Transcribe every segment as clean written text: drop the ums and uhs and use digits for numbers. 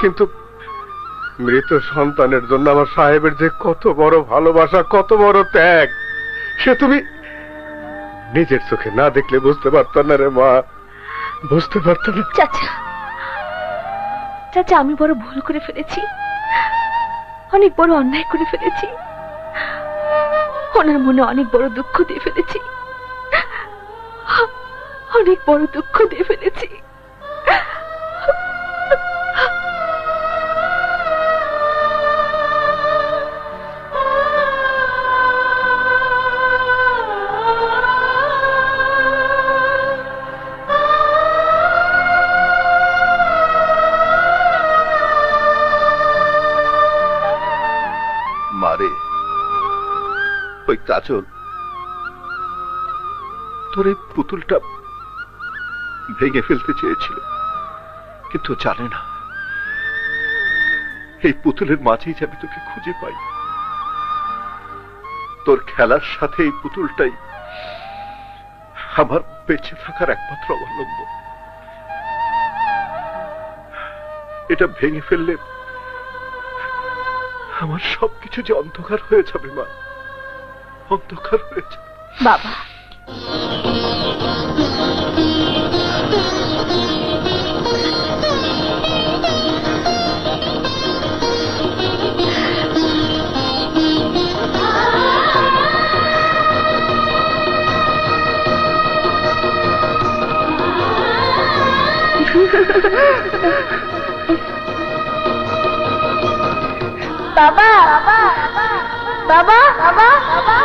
কিন্তু মৃত সন্তানের জন্য আমার সাহেবের যে কত বড় ভালোবাসা, কত বড় ত্যাগ, সে তুমি নিজের চোখে না দেখলে বুঝতে পারত না রে মা, বুঝতে পারত না। চাচা, চাচা, আমি বড় ভুল করে ফেলেছি, অনেক বড় অন্যায় করে ফেলেছি, ওনার মনে অনেক বড় দুঃখ দিয়ে ফেলেছি, অনেক বড় দুঃখ দিয়ে ফেলেছি। মারে, ওই কাজল তোর এই পুতুলটা ভেঙে ফেলতে চেয়েছিল, কিন্তু জানে না এই পুতুলের মাঝেই যে আমি তোকে খুঁজে পাই। তোর খেলার সাথে এই পুতুলটাই আমার বেঁচে থাকার একমাত্র অবলম্বন। এটা ভেঙে ফেললে আমার সবকিছু যে অন্ধকার হয়ে যাবে মা, অন্ধকার হয়ে যাবে। বাবা, বাবা, বাবা, বাবা, বাবা।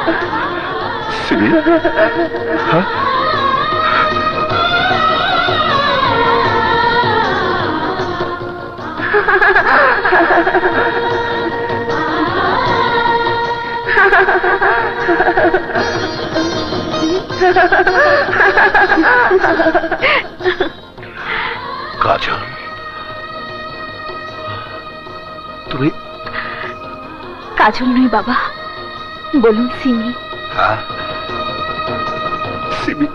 সিমি, হ্যাঁ? কাজল, তুমি? কাজল নয় বাবা, বলুন সিমি। হ্যাঁ, সিমি।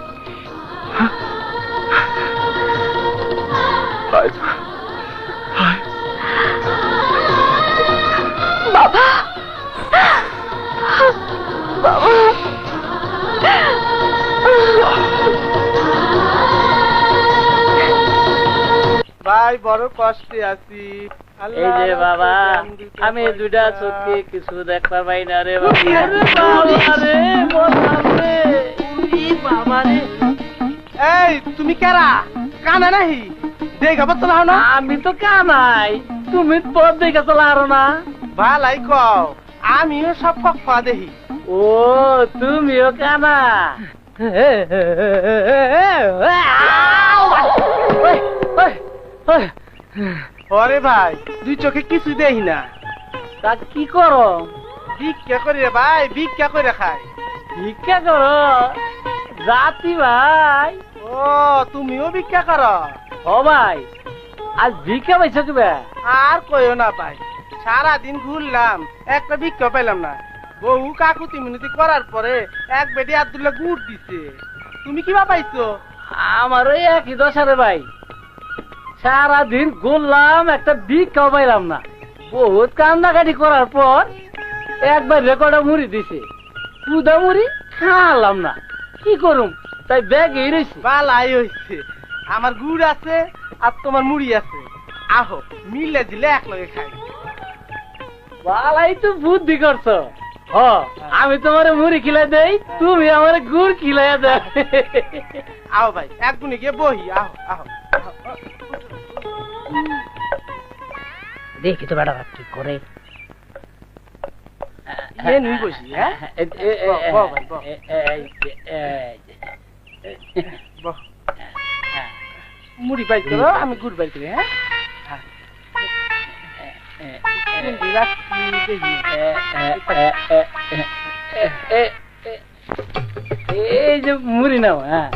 হায় হায় বাবা, বাবা। ভাই বড় কষ্টে আছি। এই যে বাবা, আমি দুটা চোখে কিছু দেখতে পাই না রে বাবা। এই তুমি কেরা? কানা নাহি? দেখা পাচ্ছ না? আমি তো কানাই, তুমি পথ দেখে চলা আরো না। ভালাই কও, আমিও সব ফকফা দেখি। ও, তুমিও কানা? ওরে ভাই, দুই চোখে কিছু দেখি না। তা কি করো? ভিক্ষা করে রে ভাই, ভিক্ষা করে খাই। ভিক্ষা করো? জাতি ভাই। ও, তুমিও ভিক্ষা করো? ও ভাই, আজ ভিক্ষা পাইছো কিবা? আর কইও না ভাই, সারাদিন ঘুরলাম, একটা ভিক্ষা পেলাম না। বহু কাকুতি মিনতি করার পরে এক বেটি আব্দুল্লাহ গুড় দিছে। তুমি কিবা পাইছো? আমার ওই একই দশা রে ভাই, সারাদিন ঘুরলাম, একটা ভিক্ষাও পাইলাম না। বহুত কান্দাকাটি করার পর একবার রেকর্ডে মুড়ি দিছে, পুদা মুড়ি খাওয়ালাম না, কি করুম, তাই ব্যাগে রয়েছে। বালাই হইছে, আমার গুড় আছে আর তোমার মুড়ি আছে, আহো মিলে দিলে এক লগে খাই। বালাই তো বুদ্ধি করছো। আমি তোমার মুড়ি খিলাই দেই, তুমি আমার গুড় খিলাইয়া দে। আহো ভাই, এক গুণে গিয়ে বহি, আহো আহো। দেখি তো বেটা কি করে। নুই বসি, হ্যাঁ মুড়ি পাই করো, আমি গুড় পাই করি। হ্যাঁ এই যে মুড়ি নাও। হ্যাঁ,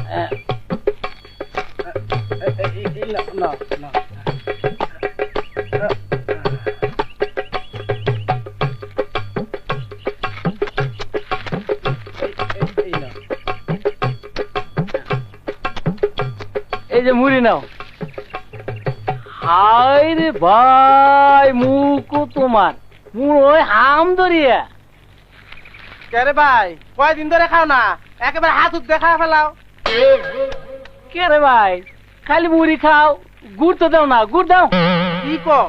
এই যে মুড়ি নাও। হায় রে ভাই মুখও তোমার মুড় ওই হাম ধরিয়া কে রে ভাই কয়দিন ধরে খাও না একেবারে হাত উঠ দেখা ফেলাও। কে রে ভাই খালি মুড়ি খাও গুড় তো দাও না গুড় দাও কি কো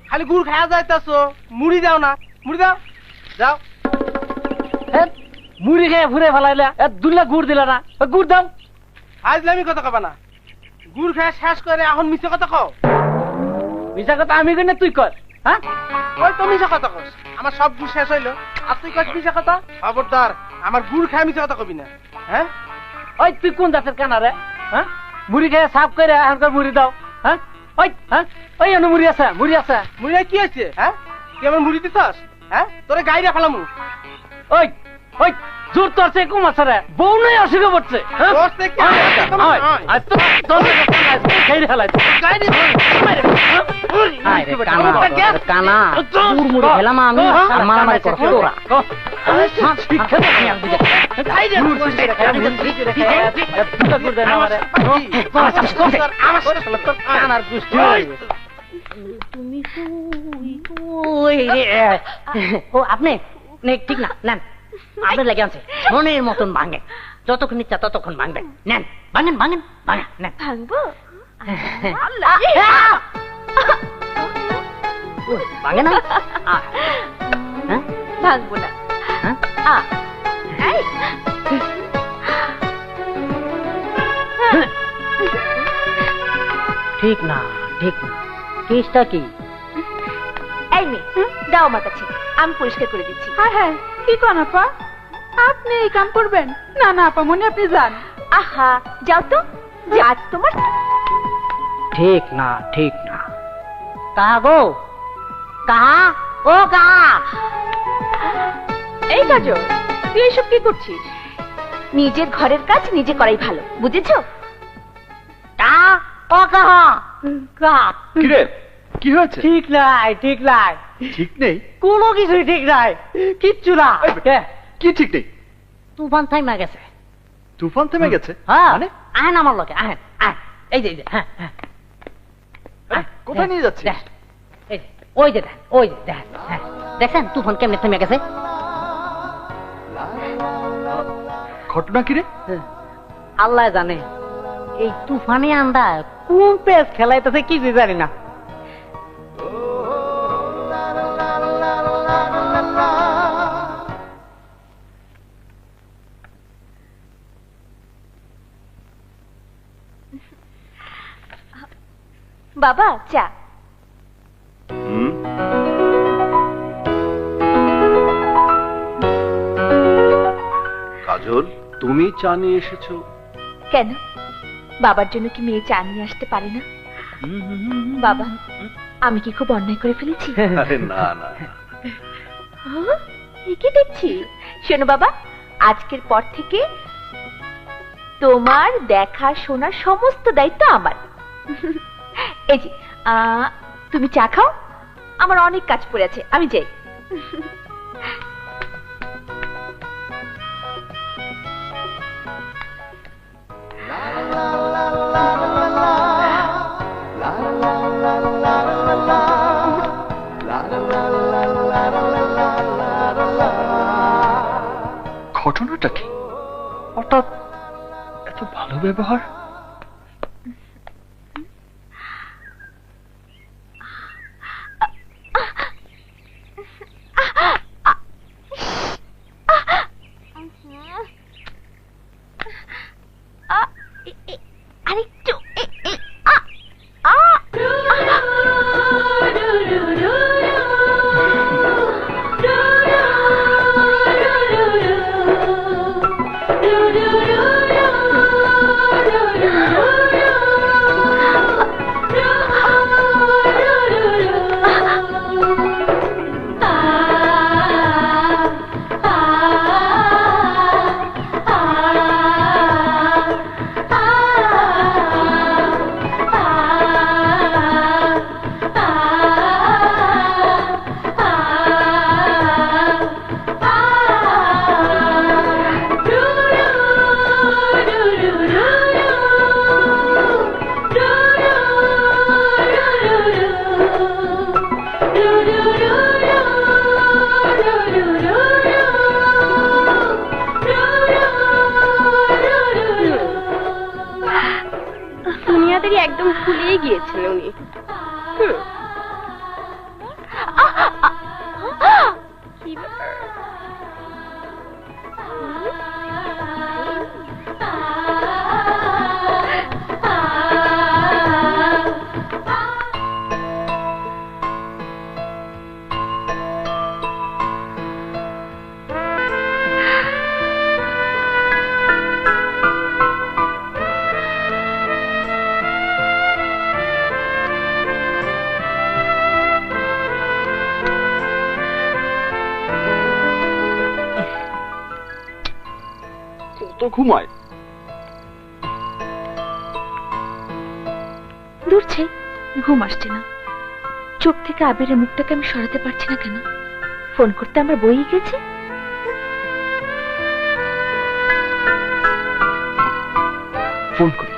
খালি গুড় খাওয়া যাইতাছো মুড়ি দাও না মুড়ি দাও যাও। হ্যাঁ, মুড়ি খেয়ে ঘুরে ফেলাইলা দুলা গুড় দিলা না গুড় দাও আজলামি কথা কবা না গুড় খাওয়া শেষ করে এখন মিছে কথা কও। মিশা কথা আমি কই না তুই কর হ্যাঁ ওই তো মিছে কথা কস আমার সব গুড় শেষ হইলো আর তুই কস মিছে কথা। খবরদার আমার গুড় খায় মিছে কথা কবি না। হ্যাঁ ওই তুই কোন জাতের কানা রে হ্যাঁ মুড়ি খেয়ে সাফ করে এখনকার মুড়ি দাও হ্যাঁ ওই এনে মুড়ি আছে মুড়ি আছে মুড়ি কি আছে? হ্যাঁ তুই আমার মুড়ি দিছস? হ্যাঁ তোরে গাইরা ফেলামু। ওই ওই জোর তোর সে কম আছে রে বউ নাই অসুখে পড়ছে হ্যাঁ? তোর থেকে কি ওই, আমার ওই, আর তো তোর থেকে কানা আছে, খেয়ে ফেলাই তো। গাইরি কানা গুড় মুড়ি খেলাম আমি আর মারামারি করছো তোরা ও আপনি ঠিক না নেন আপনার লেগে আছে মনের মতন ভাঙে যতক্ষণ ইচ্ছা ততক্ষণ ভাঙবেন নেন ভাঙেন ভাঙেন ভাঙেন নেন ভাঙবো ভাঙে না হ্যাঁ ভাঙবো না হ্যাঁ এই, ঠিক না ঠিক না কেসটা কি এই মেয়ে দাও আমার কাছে আমি পরিষ্কার করে দিচ্ছি। হ্যাঁ হ্যাঁ কি কোন আপা আপনি এই কাম করবেন না না আপা মনে আপনি যান আহা যাও তো যা তোমার ঠিক না কাহা গো কাহা ও কাহা এই কাজল তুই এসব কি করছিস? নিজের ঘরের কাজ নিজে করাই ভালো বুঝেছো? কাহা ও কাহা কাহা কিরে কি হয়েছে? ঠিক নাই ঠিক নাই ঠিক নেই? কোনো কিছুই ঠিক নাই কিচ্ছু না কি ঠিক নেই? তুফান থাইমা গেছে তুফান থেমে গেছে? হ্যাঁ মানে আহেন আমার লগে আহেন আহেন এই যে হ্যাঁ হ্যাঁ কোথায় নিয়ে যাচ্ছিস? দেখ, এই যে, ওই যে দেখ ওই যে দেখ হ্যাঁ দেখছেন তুফান কেমনে থেমে গেছে ঘটনা কি রে? আল্লাহ জানে এই তুফানে আন্দা কোন পেস খেলাইতেছে কিছু জানি না বাবা চা। কাজল তুমি চা নিয়ে এসেছো? কেন বাবার জন্য কি মেয়ে চা নিয়ে আসতে পারে না? বাবা আমি কি খুব অন্যায় করে ফেলেছি? আরে না না কি দেখছি শোনো বাবা আজকের পর থেকে তোমার দেখা শোনা সমস্ত দায়িত্ব আমার। এই যে তুমি চা খাও আমার অনেক কাজ পড়ে আছে আমি যাই। ঘটনাটা কি? হঠাৎ এত ভালো ব্যবহার? আরেকটু পালিয়ে গিয়েছেন উনি। কি ব্যাপার? তো ঘুমায়। দূরছে ঘুম আসছে না, চোখ থেকে আবিরের মুখটাকে আমি সরাতে পারছি না কেন? ফোন করতে আমার বই গেছে। ফোন করি।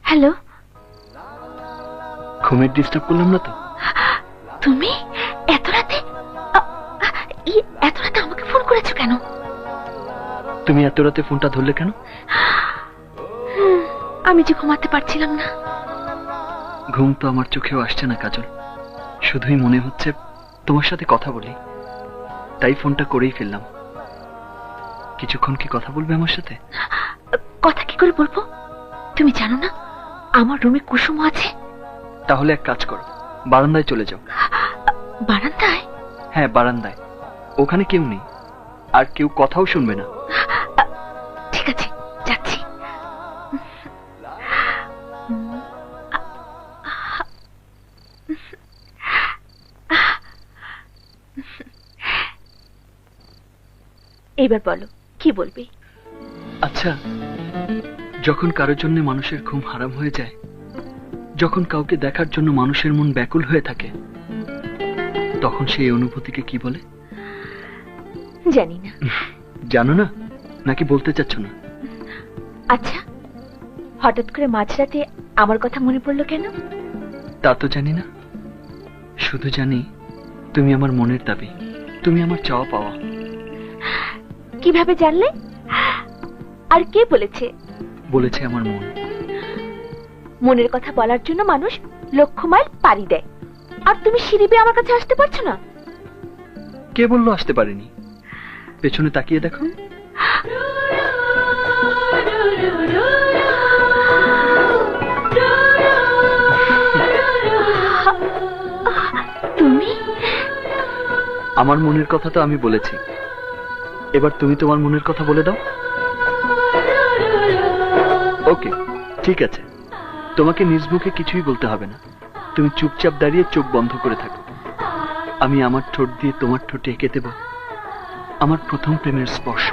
হ্যালো, ঘুমের ডিস্টার্ব করলাম না তো? তুমি এত রাতে এত রাতে আমাকে ফোন করেছো কেন? তুমি এত রাতে ফোনটা ধরলে কেন? আমি যে ঘুমাতে পারছিলাম না। ঘুম তো আমার চোখেও আসছে না কাজল, শুধুই মনে হচ্ছে তোমার সাথে কথা বলি, তাই ফোনটা করেই ফেললাম। কিছুক্ষণ কি কথা বলবে আমার সাথে? কথা কি করে বলবো? তুমি জানো না আমার রুমে কুসুম আছে? তাহলে এক কাজ করো, বারান্দায় চলে যাও। বারান্দায়? হ্যাঁ বারান্দায়, ওখানে কেউ নেই, আর কেউ কথাও শুনবে না। ঠিক আছে, যাচ্ছি। এবার বলো কি বলবে? আচ্ছা, যখন কারোর জন্য মানুষের ঘুম হারাম হয়ে যায়, যখন কাউকে দেখার জন্য মানুষের মন ব্যাকুল হয়ে থাকে, তখন সেই অনুভূতিকে কি বলে? জানি না। জানো না নাকি বলতে চাচ্ছ না? আচ্ছা, হঠাৎ করে মাঝরাতে আমার কথা মনে পড়লো কেন? তা তো জানি না, শুধু জানি তুমি আমার মনের দাবি, তুমি আমার চাওয়া পাওয়া। কিভাবে জানলে? আর কে বলেছে? বলেছে আমার মন। মনের কথা বলার জন্য মানুষ লক্ষ মাইল পাড়ি দেয়, আর তুমি সিঁড়ি বেয়ে আমার কাছে আসতে পারছো না? কে বললো আসতে পারিনি? পেছনে তাকিয়ে দেখো। তুমি? আমার মনের কথা তো আমি বলেছি, এবার তুমি তোমার মনের কথা বলে দাও। ওকে, ঠিক আছে, তোমাকে নিজ মুখে কিছুই বলতে হবে না, তুমি চুপচাপ দাঁড়িয়ে চোখ বন্ধ করে থাকো। আমি আমার ঠোঁট দিয়ে তোমার ঠোঁটে এঁকে দেব আমার প্রথম প্রেমের স্পর্শ।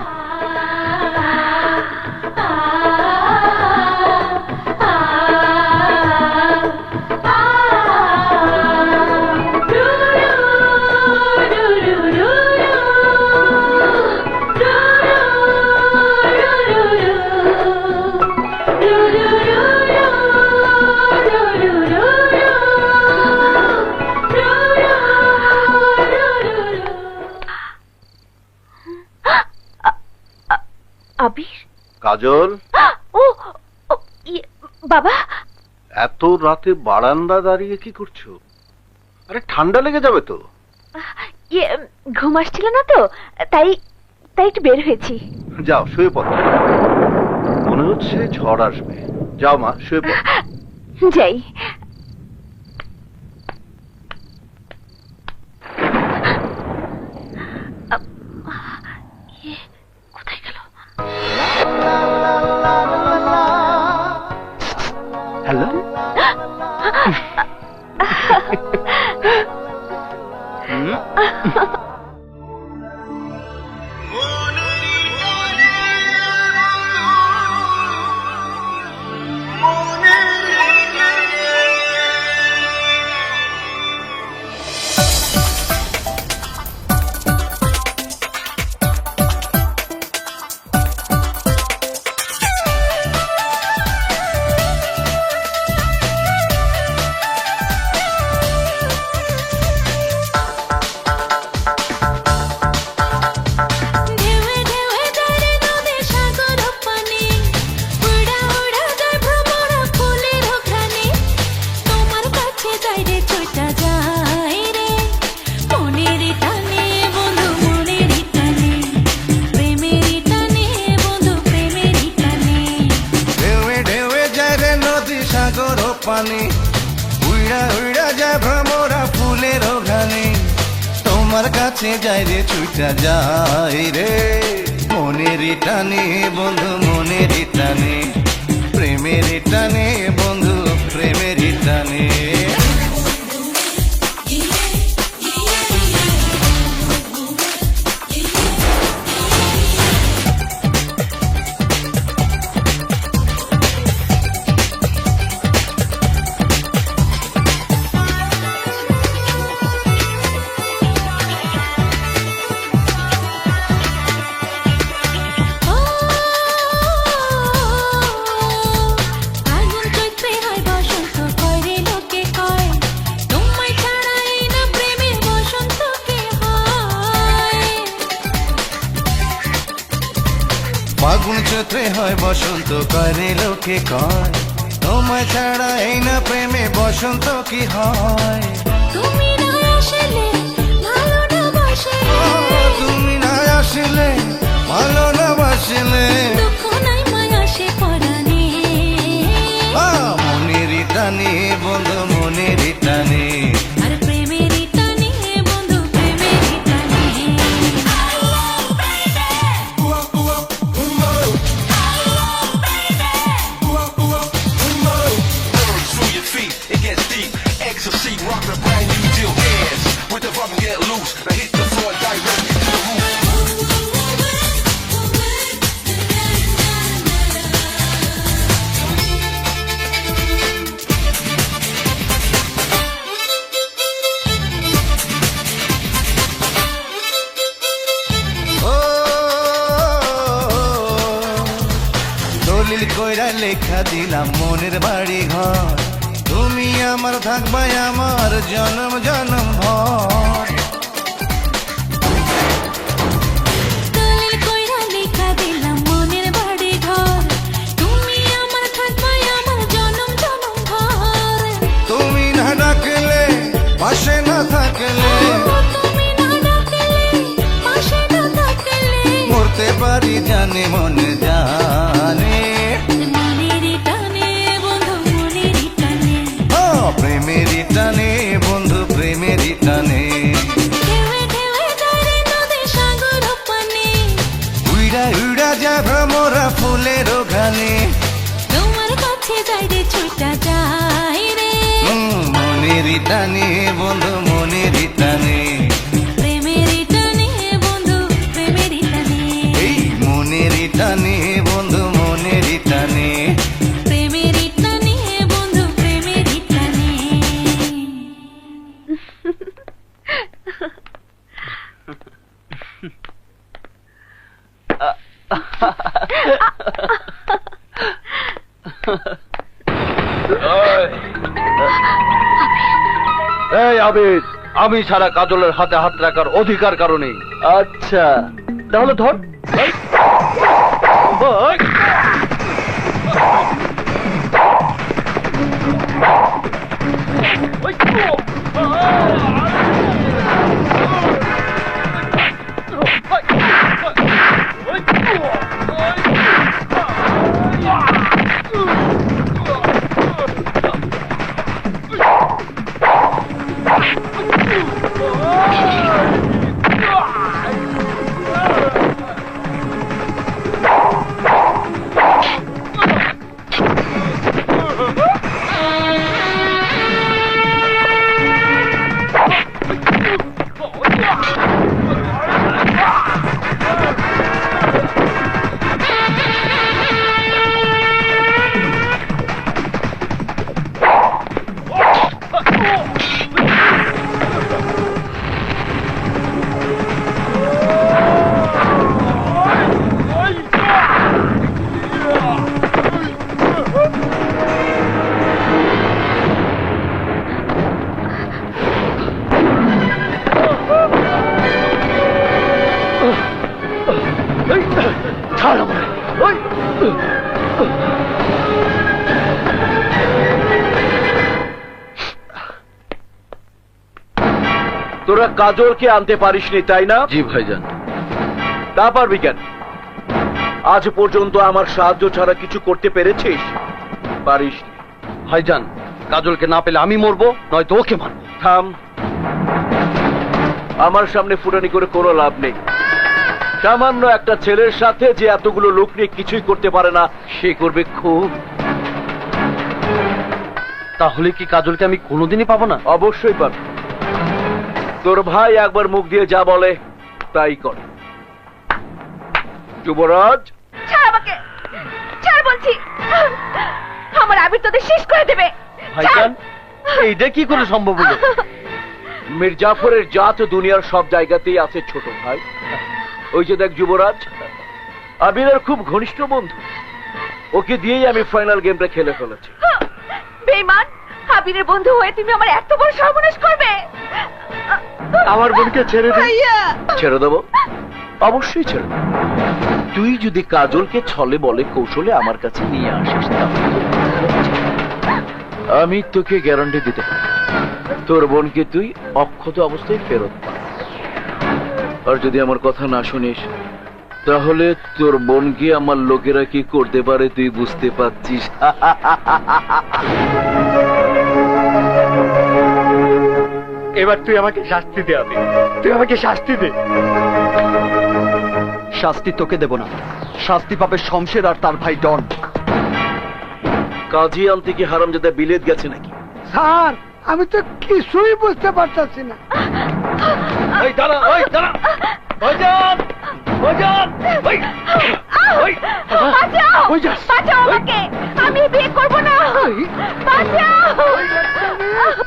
আবির? কাজল, ও ও, বাবা, এত রাতে বারান্দা দাঁড়িয়ে কি করছো? আরে ঠান্ডা লেগে যাবে তো। ঘুম আসছিল না তো, তাই তাই একটু বের হয়েছি। যাও শুয়ে পড়ো, মনে হচ্ছে ঝড় আসবে। যাও মা, শুয়ে পড়ো। যাই। কোথায় গেল? হ্যালো। পানি উইড়া উইড়া যায় ভ্রমরা ফুলের ঘানি তোমার কাছে যাই রে ছুটা যাই রে মনের টানে বন্ধু মনের টানে প্রেমের টানে বন্ধু প্রেমের টানে আগুন চৈত্রে হয় বসন্ত করে লোকে কয় তোমায় ছাড়াই না প্রেমের বসন্ত কে হয় ফাগুন চৈত্রে হয় বসন্ত করে লোকে কয় তোমায় ছাড়া এই না প্রেমে বসন্ত কি হয় তুমি না আসলে ভালো না বাসলে তুমি না আসলে ভালো না বাসলে দুঃখ নাই মায়া সে পরাণে মনের টানে বন্ধু মনের টানে আর প্রেমের টানে বন্ধু প্রেমের টানে Through your feet, it gets deep. Ecstasy, rock the brand new deal. Dance with the rubber, get loose. Now hit the floor directly to the roof. ও দলিল কইরা লেখা দিলাম মনের বাড়ি ঘর তুমি আমার থাকবাই আমার জনম জনম ভর দলিল কইরা লেখা দিলাম মনের বাড়ি ঘর তুমি আমার থাকবাই আমার জনম জনম ভর তুমি না ডাকলে পাশে না থাকলে তুমি না ডাকলে পাশে না থাকলে মরতে পারি জানে মনে জানে মনের টানে বন্ধু মনের টানে প্রেমের টানে বন্ধু প্রেমের টানে ঢেউে ঢেউে যায় রে নদী সাগর পানে উইড়া উইড়া যায় ভ্রমরা ফুলের ঘানে তোমার কাছে যাই রে ছুটা যাই রে মনের টানে বন্ধু মনের টানে প্রেমের টানে বন্ধু প্রেমের টানে এই মনের টানে বন্ধু মনের টানে প্রেমের টানে বন্ধু প্রেমের টানে এই আবির, আমি ছাড়া কাজলের হাতে হাত রাখার অধিকার কারণে। আচ্ছা, তাহলে ধর। এই। ওই। তোরা কাজলকে আনতে পারিসনি তাই না? জি ভাইজান। তা পারবি কেন? আজ পর্যন্ত আমার সাহায্য ছাড়া কিছু করতে পেরেছিস? পারিসনি। ভাইজান, কাজলকে না পেলে আমি মরবো, নয়তো ওকে মারবো। থাম, আমার সামনে ফুটানি করে কোনো লাভ নেই। সামান্য একটা ছেলের সাথে যে এতগুলো লোক নিয়ে কিছুই করতে পারে না, সে করবে খুব। তাহলে কি কাজলকে আমি কোনোদিনই পাবো না? অবশ্যই পাবে। তোর ভাই একবার মুখ দিয়ে যা বলে তাই করে। যুবরাজ, ছাড় আমাকে, ছাড় বলছি। আমার আবির তোদের শেষ করে দেবে। ভাইজান, এইটা কি করে সম্ভব হলো? মীর জাফরের জাত দুনিয়ার সব জায়গাতেই আছে ছোট ভাই। ওই যে দেখ যুবরাজ, আবিরের খুব ঘনিষ্ঠ বন্ধু, ওকে দিয়েই আমি ফাইনাল গেমটা খেলে ফেলেছি। বেঈমান, আবিরের বন্ধু হয়ে তুমি আমার এত বড় সর্বনাশ করবে? আমার বোনকে ছেড়ে দে। ভাইয়া, ছেড়ে দেবো? অবশ্যই ছেড়ে দেবো। তুই যদি কাজলকে ছলে বলে কৌশলে আমার কাছে নিয়ে আসিস, তাহলে আমি তোকে গ্যারান্টি দিতে পারি তোর বোনকে তুই অক্ষত অবস্থায় ফেরত পাবি। আর যদি আমার কথা না শুনিস, তাহলে তোর বোনকে আমার লোকেরা কি করতে পারে তুই বুঝতে পারছিস। এবার তুই আমাকে শাস্তি দে আবির, তুই আমাকে শাস্তি দে। শাস্তি তোকে দেব না, শাস্তি পাবে শমশের আর তার ভাই ডন। কাজী আনতে কি হারামজাদা বিলেত গেছে নাকি? স্যার, আমি তো কিছুই বুঝতে পারতাছি না। এই দাঁড়া, ওই দাঁড়া, ভাইজান, ভাইজান, ওই, ওই, বাঁচাও, বাঁচাও আমাকে, আমি বিয়ে করব না। বাঁচাও।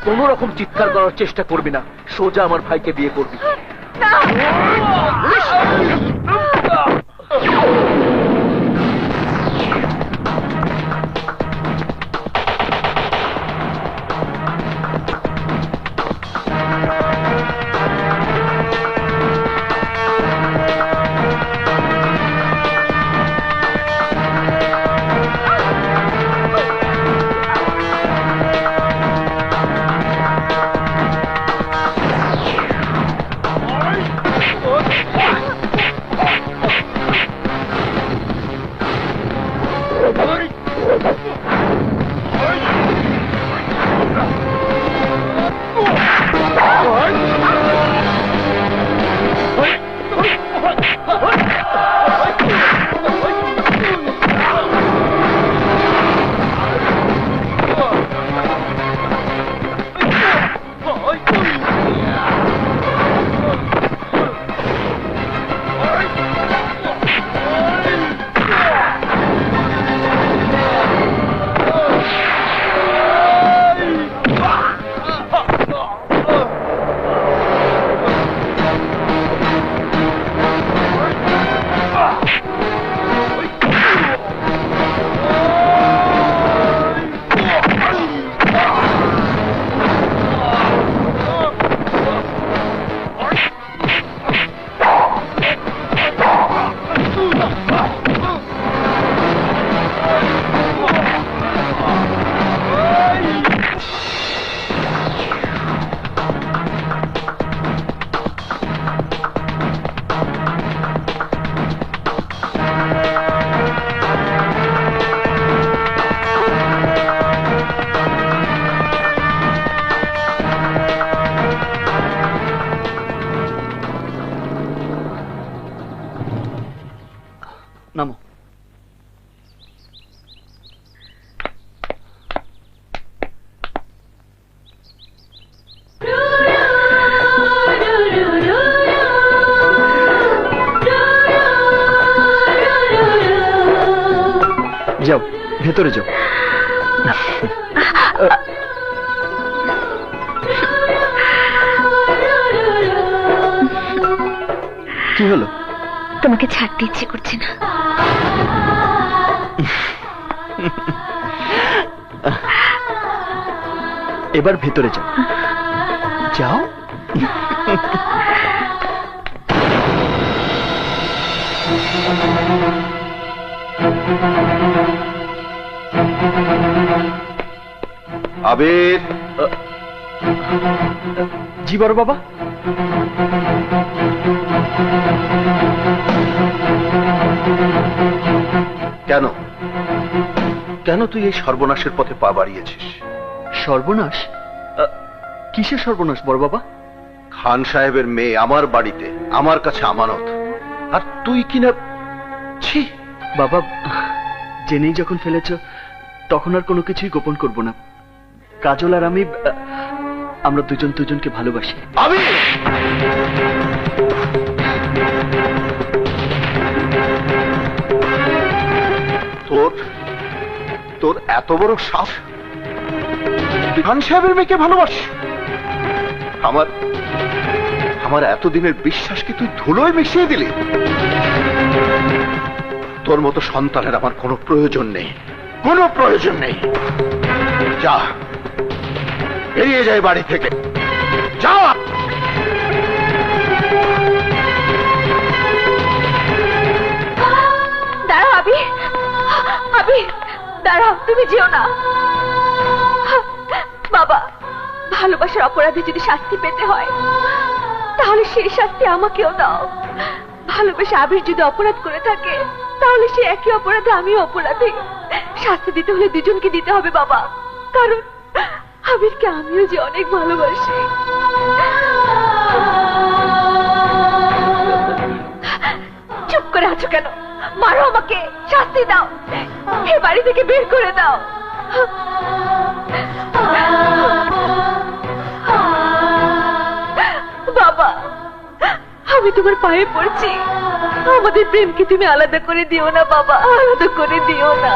কোন রকম চিৎকার করার চেষ্টা করবি না, সোজা আমার ভাইকে বিয়ে করবি। না। নামো। যাও, ভেতরে যাও। কি হলো? তোমাকে ছাড়তে ইচ্ছে করছে না। এবার ভেতরে যাও। যাও। আবির, জি বড় বাবা। কেন কেন তুই এই সর্বনাশের পথে পা বাড়িয়েছিস? সর্বনাশ? কিসের সর্বনাশ বড় বাবা? খান সাহেবের মেয়ে আমার বাড়িতে, আমার কাছে আমানত, আর তুই কিনা ছি। বাবা, জেনেই যখন ফেলেছ তখন আর কোনো কিছুই গোপন করব না। কাজল আর আমি, আমরা দুজন দুজনকে ভালোবাসি। আমি তোর তোর এত বড় সাহস, খান সাহেবের মেয়েকে ভালোবাস? আমার আমার এতদিনের বিশ্বাসকে তুই ধুলোয় মিশিয়ে দিলি। তোর মতো সন্তানের আমার কোনো প্রয়োজন নেই, কোনো প্রয়োজন নেই। যা, বেরিয়ে যায় বাড়ি থেকে, যা। দাঁড়াও আবি, আবি দাঁড়াও, তুমি যেও না। বাবা, ভালোবাসার অপরাধে যদি শাস্তি পেতে হয় তাহলে সেই শাস্তি আমাকেও দাও। ভালোবাসা আবির যদি অপরাধ করে থাকে তাহলে সে একই অপরাধে আমিও অপরাধী। শাস্তি দিতে হলে দুজনকে দিতে হবে বাবা, কারণ আবিরকে আমিও যে অনেক ভালোবাসি। চুপ করে আছো কেন? মারো আমাকে, শাস্তি দাও, এ বাড়ি থেকে বের করে দাও। বাবা, আমি তোমার পায়ে পড়ছি, আমাদের প্রেমকে তুমি আলাদা করে দিও না বাবা, আলাদা করে দিও না।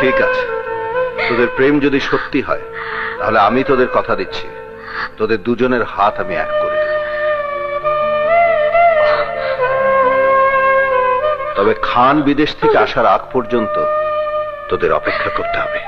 ঠিক আছে, তোদের প্রেম যদি সত্যি হয় তাহলে আমি তোদের কথা দিচ্ছি, তোদের দুজনের হাত আমি এক করে দেব। তবে খান বিদেশ থেকে আসার আগ পর্যন্ত তোদের অপেক্ষা করতে হবে।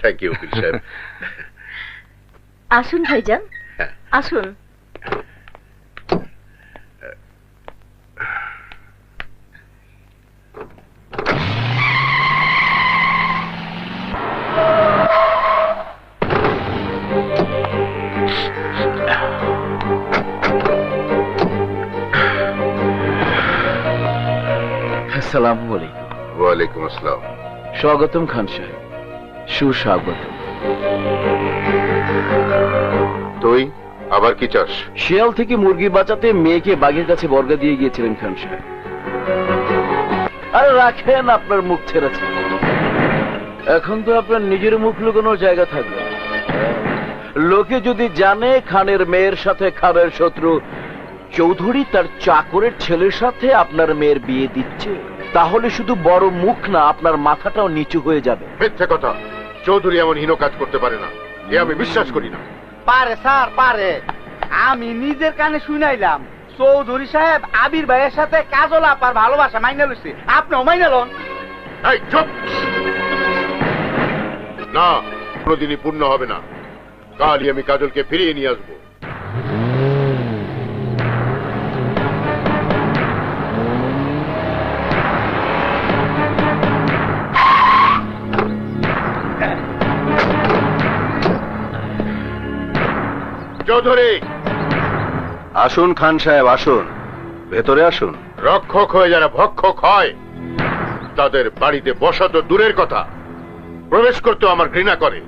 থ্যাংক ইউ উকিল সাহেব। আসুন ভাইজান, আসুন। আসসালামু আলাইকুম। ওয়ালাইকুম আসসালাম। স্বাগতম খান সাহেব, সুস্বাগত। তুই আবার কি চাস? শিয়াল থেকে মুরগি বাঁচাতে মেয়েকে বাঘের কাছে বর্গা দিয়ে গিয়েছিলেন খান সাহেব। আরে রাখেন আপনার মুখ ছেড়েছে, এখন তো আপনার নিজের মুখ লুকানোর জায়গা থাকবে। লোকে যদি জানে খানের মেয়ের সাথে খানের শত্রু চৌধুরী তার চাকরের ছেলের সাথে আপনার মেয়ের বিয়ে দিচ্ছে, তাহলে শুধু বড় মুখ না, আপনার মাথাটাও নিচু হয়ে যাবে। মিথ্যে কথা, চৌধুরী এমন হীন কাজ করতে পারে না, এ আমি বিশ্বাস করি না। পারে স্যার, পারে। আমি নিজের কানে শুনাইলাম চৌধুরী সাহেব আবির ভাইয়ের সাথে কাজল আপার ভালোবাসা মাইনা লইছে, আপনিও মাইনা লন। এই চুপ! না, কোনোদিনই পূর্ণ হবে না। কালই আমি কাজলকে ফিরিয়ে নিয়ে আসবো। চৌধুরী, আসুন খান সাহেব, আসুন, ভেতরে আসুন। রক্ষক হয়ে যারা ভক্ষক হয় তাদের বাড়িতে বসা তো দূরের কথা, প্রবেশ করতেও আমার ঘৃণা করে।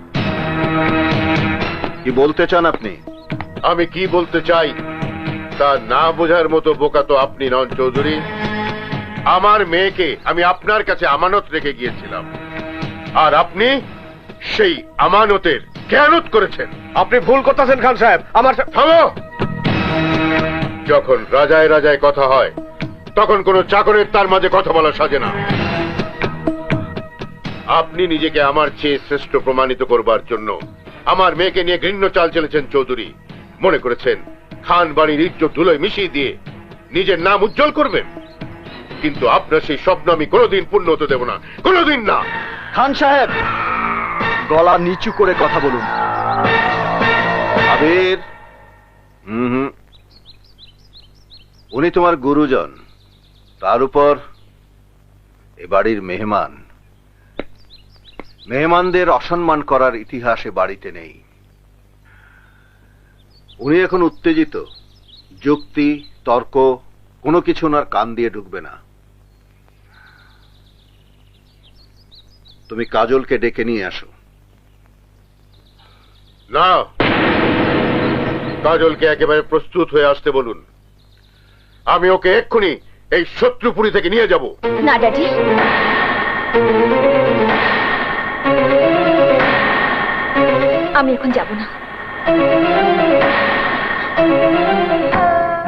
কি বলতে চান আপনি? আমি কি বলতে চাই তা না বোঝার মতো বোকা তো আপনি নন চৌধুরী। আমার মেয়েকে আমি আপনার কাছে আমানত রেখে গিয়েছিলাম, আর আপনি সেই আমানতের খেয়ানত করেছেন। আপনি ভুল করতেছেন খান সাহেব। আমার থামো! যখন রাজায় রাজায় কথা হয় তখন কোন চাকরের তার মাঝে কথা বলা সাজে না। আপনি নিজেকে আমার চেয়ে শ্রেষ্ঠ প্রমাণিত করবার জন্য আমার মেয়েকে নিয়ে ঘৃণ্য চাল চলেছেন চৌধুরী। মনে করেছেন খান বাড়ির ইজ্জত ধুলোয় মিশিয়ে দিয়ে নিজের নাম উজ্জ্বল করবেন, কিন্তু আপনার সেই স্বপ্ন আমি কোনোদিন পূর্ণ হতে দেব না, কোনোদিন না। খান সাহেব, গলা নিচু করে কথা বলুন। আবির, উনি তোমার গুরুজন, তার উপর এ বাড়ির মেহমান। মেহমানদের অসম্মান করার ইতিহাস এ বাড়িতে নেই। উনি এখন উত্তেজিত, যুক্তি তর্ক কোনো কিছু ওনার কান দিয়ে ঢুকবে না। তুমি কাজলকে ডেকে নিয়ে আসো। না, কাজলকে একেবারে প্রস্তুত হয়ে আসতে বলুন। আমি ওকে এক্ষুনি এই শত্রুপুরী থেকে নিয়ে যাব। না ড্যাডি, আমি এখন যাব না।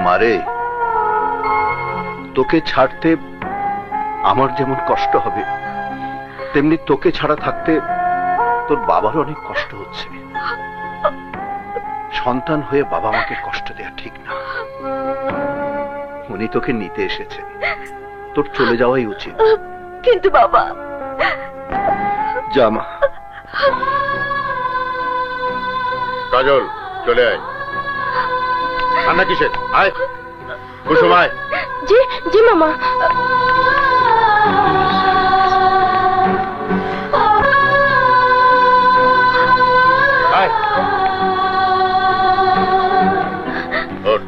মারে, তোকে ছাড়তে আমার যেমন কষ্ট হবে, তেমনি তোকে ছাড়া থাকতে তোর বাবার অনেক কষ্ট হচ্ছে। সন্তান হয়ে বাবা মাকে কষ্ট দেয়া ঠিক না। উনি তোকে নিতে এসেছেন, তোর চলে যাওয়াই উচিত। কিন্তু বাবা। জামা কাজল, চলে আয়। কান্না কিসের? আয় কুসুম, আয়। জি জি মামা। আয়। ওঠ।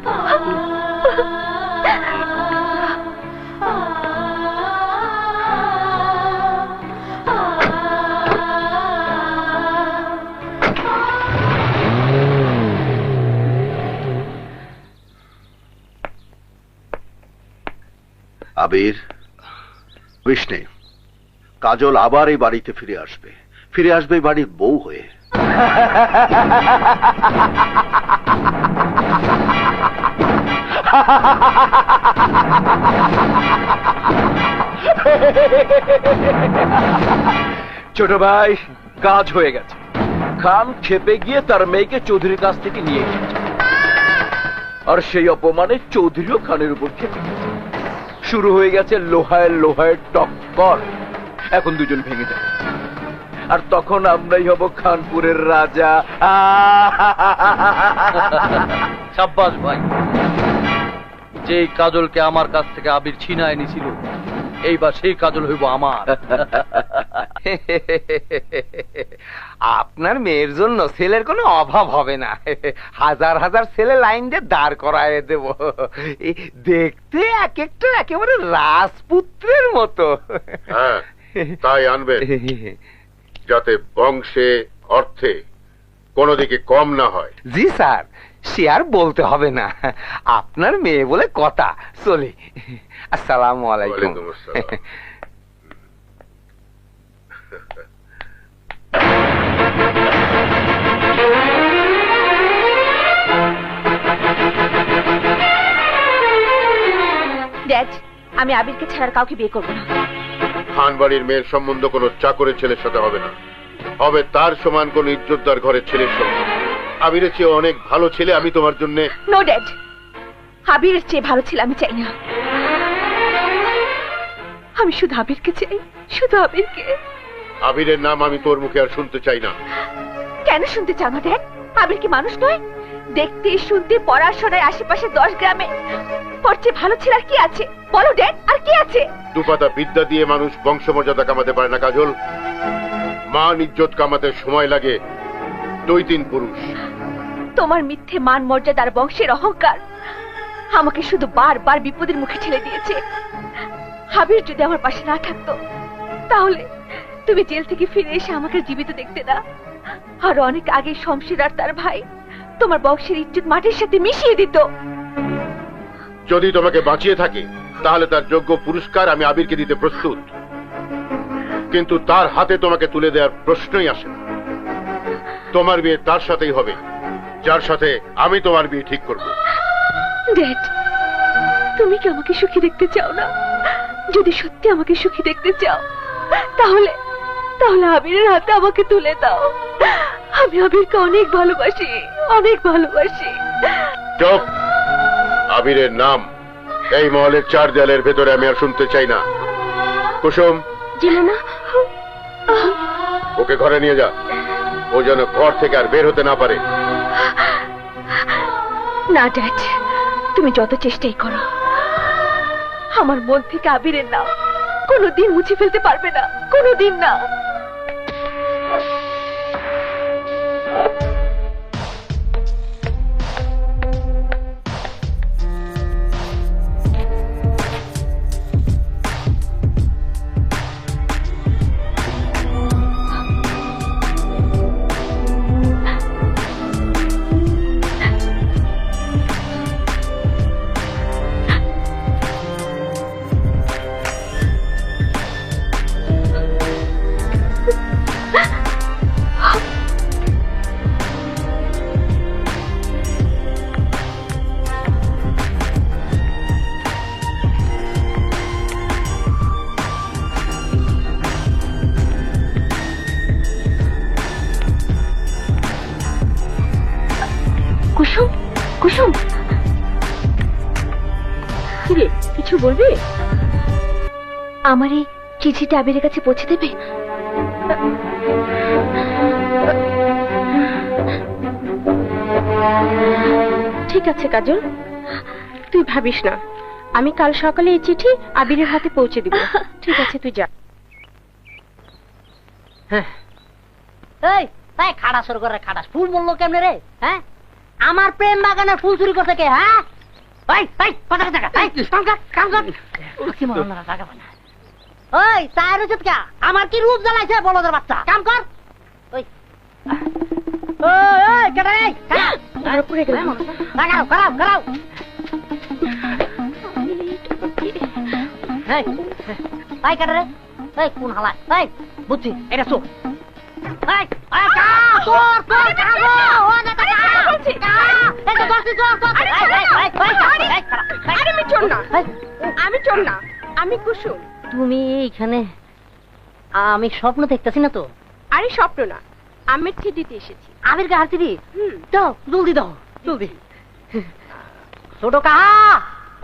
আবির, বিষ্ণে, কাজল আবার এই বাড়িতে ফিরে আসবে, ফিরে আসবে এই বাড়ির বউ হয়ে। ছোট ভাই, কাজ হয়ে গেছে। খান খেপে গিয়ে তার মেয়েকে চৌধুরীর কাছ থেকে নিয়ে এসেছে, আর সেই অপমানে চৌধুরীও খানের উপর খেপে গেছে। শুরু হয়ে গেছে লোহায় লোহায় টক্কর। এখন দুজন ভেঙে যাবে, আর তখন আমরাই হব খানপুরের রাজা। সাব্বাস ভাই, যে কাজলকে আমার কাছ থেকে আবির ছিনায় নিছিল, এইবার সেই কাজল হইব আমার। আপনার মেয়ের জন্য ছেলের কোনো অভাব হবে না। হাজার হাজার ছেলে লাইন দিয়ে দাঁড় করায় দেব। দেখতে এক একটা একেবারে রাজপুত্রের মতো। হ্যাঁ, তাই আনবেন, যাতে বংশে অর্থে কোনো দিকে কম না হয়। জি স্যার, সে আর বলতে হবে না। আপনার মেয়ে বলে কথা। চলি। আসসালামু আলাইকুম। ওয়ালাইকুম আসসালাম। ড্যাড, আমি আবিরকে ছাড়ার কাউকে বিয়ে করবো না। খান বাড়ির মেয়ের সম্বন্ধ কোনো চাকরের ছেলের সাথে হবে না, হবে তার সমান কোন ইজ্জতদার ঘরের ছেলের সঙ্গে। আবিরের চেয়ে অনেক ভালো ছেলে আমি তোমার জন্য। নো ড্যাড, আবিরের চেয়ে ভালো ছেলে আমি চাই না। আমি শুধু আবিরকে চাই, শুধু আবিরকে। আবিরের নাম আমি তোর মুখে আর শুনতে চাই না। কেন শুনতে চাও না ড্যাড? আবির কি মানুষ নয়? দেখতে শুনতে পড়াশোনায় আশেপাশে 10 গ্রামে ওর চেয়ে ভালো ছেলে আর কি আছে? বলো ড্যাড, আর কি আছে? দুপাতা বিদ্যা দিয়ে মানুষ বংশমর্যাদা কামাতে পারে না কাজল। মান ইজ্জত কামাতে সময় লাগে 2-3 পুরুষ। তোমার মিথ্যে মান মর্যাদা আর বংশের অহংকার আমাকে শুধু বারবার বিপদের মুখে ঠেলে দিয়েছে। আবির যদি আমার পাশে না থাকতো, তাহলে তুমি জেল থেকে ফিরে এসে আমাকে জীবিত দেখতে না। আর অনেক আগে শমশের আর তার ভাই তোমার বংশের ইজ্জত মাটির সাথে মিশিয়ে দিত। যদি তোমাকে বাঁচিয়ে থাকে, তাহলে তার যোগ্য পুরস্কার আমি আবিরকে দিতে প্রস্তুত, কিন্তু তার হাতে তোমাকে তুলে দেওয়ার প্রশ্নই আসে না। তোমার বিয়ে তার সাথেই হবে যার সাথে আমি তোমার বিয়ে ঠিক করব। ড্যাড, তুমি কি আমাকে সুখী দেখতে চাও না? যদি সত্যি আমাকে সুখী দেখতে চাও, তাহলে তাহলে আবিরের হাতে আমাকে তুলে দাও। আমি আবিরকে অনেক ভালোবাসি, অনেক ভালোবাসি। চুপ! আবিরের নাম এই মহলের চার দেয়ালের ভেতরে আমি আর শুনতে চাই না। কুসুম, জি মামা। ওকে ঘরে নিয়ে যা। ও যেন ঘর থেকে আর বের হতে না পারে। না ড্যাড, তুমি যত চেষ্টাই করো, আমার মন থেকে আবিরের নাম কোনোদিন মুছে ফেলতে পারবে না, কোনোদিন না। কুসুম, কুসুম, কিরে কিছু বলবি? আমার এই চিঠিটা আবিরের কাছে পৌঁছে দেবে? ঠিক আছে কাজল, তুই ভাবিস না, আমি কাল সকালে এই চিঠি আবিরের হাতে পৌঁছে দিব। ঠিক আছে, তুই যা। এই তাই খাড়া সর করে খাড়াস ফুল বললো কেমনে রে? হ্যাঁ, আমার প্রেম বাগানের ফুল চুরি করছে কে? হ্যাঁ, ওই কথা কথা কাম কর কি মরণ না টাকা পানা। ওই চায়ের উচিত কা আমার কি রূপ জ্বালাইছে বলদের বাচ্চা? কাম কর। ওই ওই কেটে রে আর পুরে গেল। লাগাও করাও করাও। এই এই কেটে রে, এই কোন হালা? এই বুঝছি এটা চোখ। এই এই কা তোর তোর কাগো ও না কা বলছি কা এই তো বলছি চোর চোর। এই আরে আমি চোর না, আমি চোর না, আমি কুসুম। তুমি এইখানে? আমি স্বপ্ন দেখতেছি না তো? আরে স্বপ্ন না, আমি চিঠিতে এসেছি। আমির কাহার চিঠি? দাও জলদি দাও জলদি। ছোট কাহা,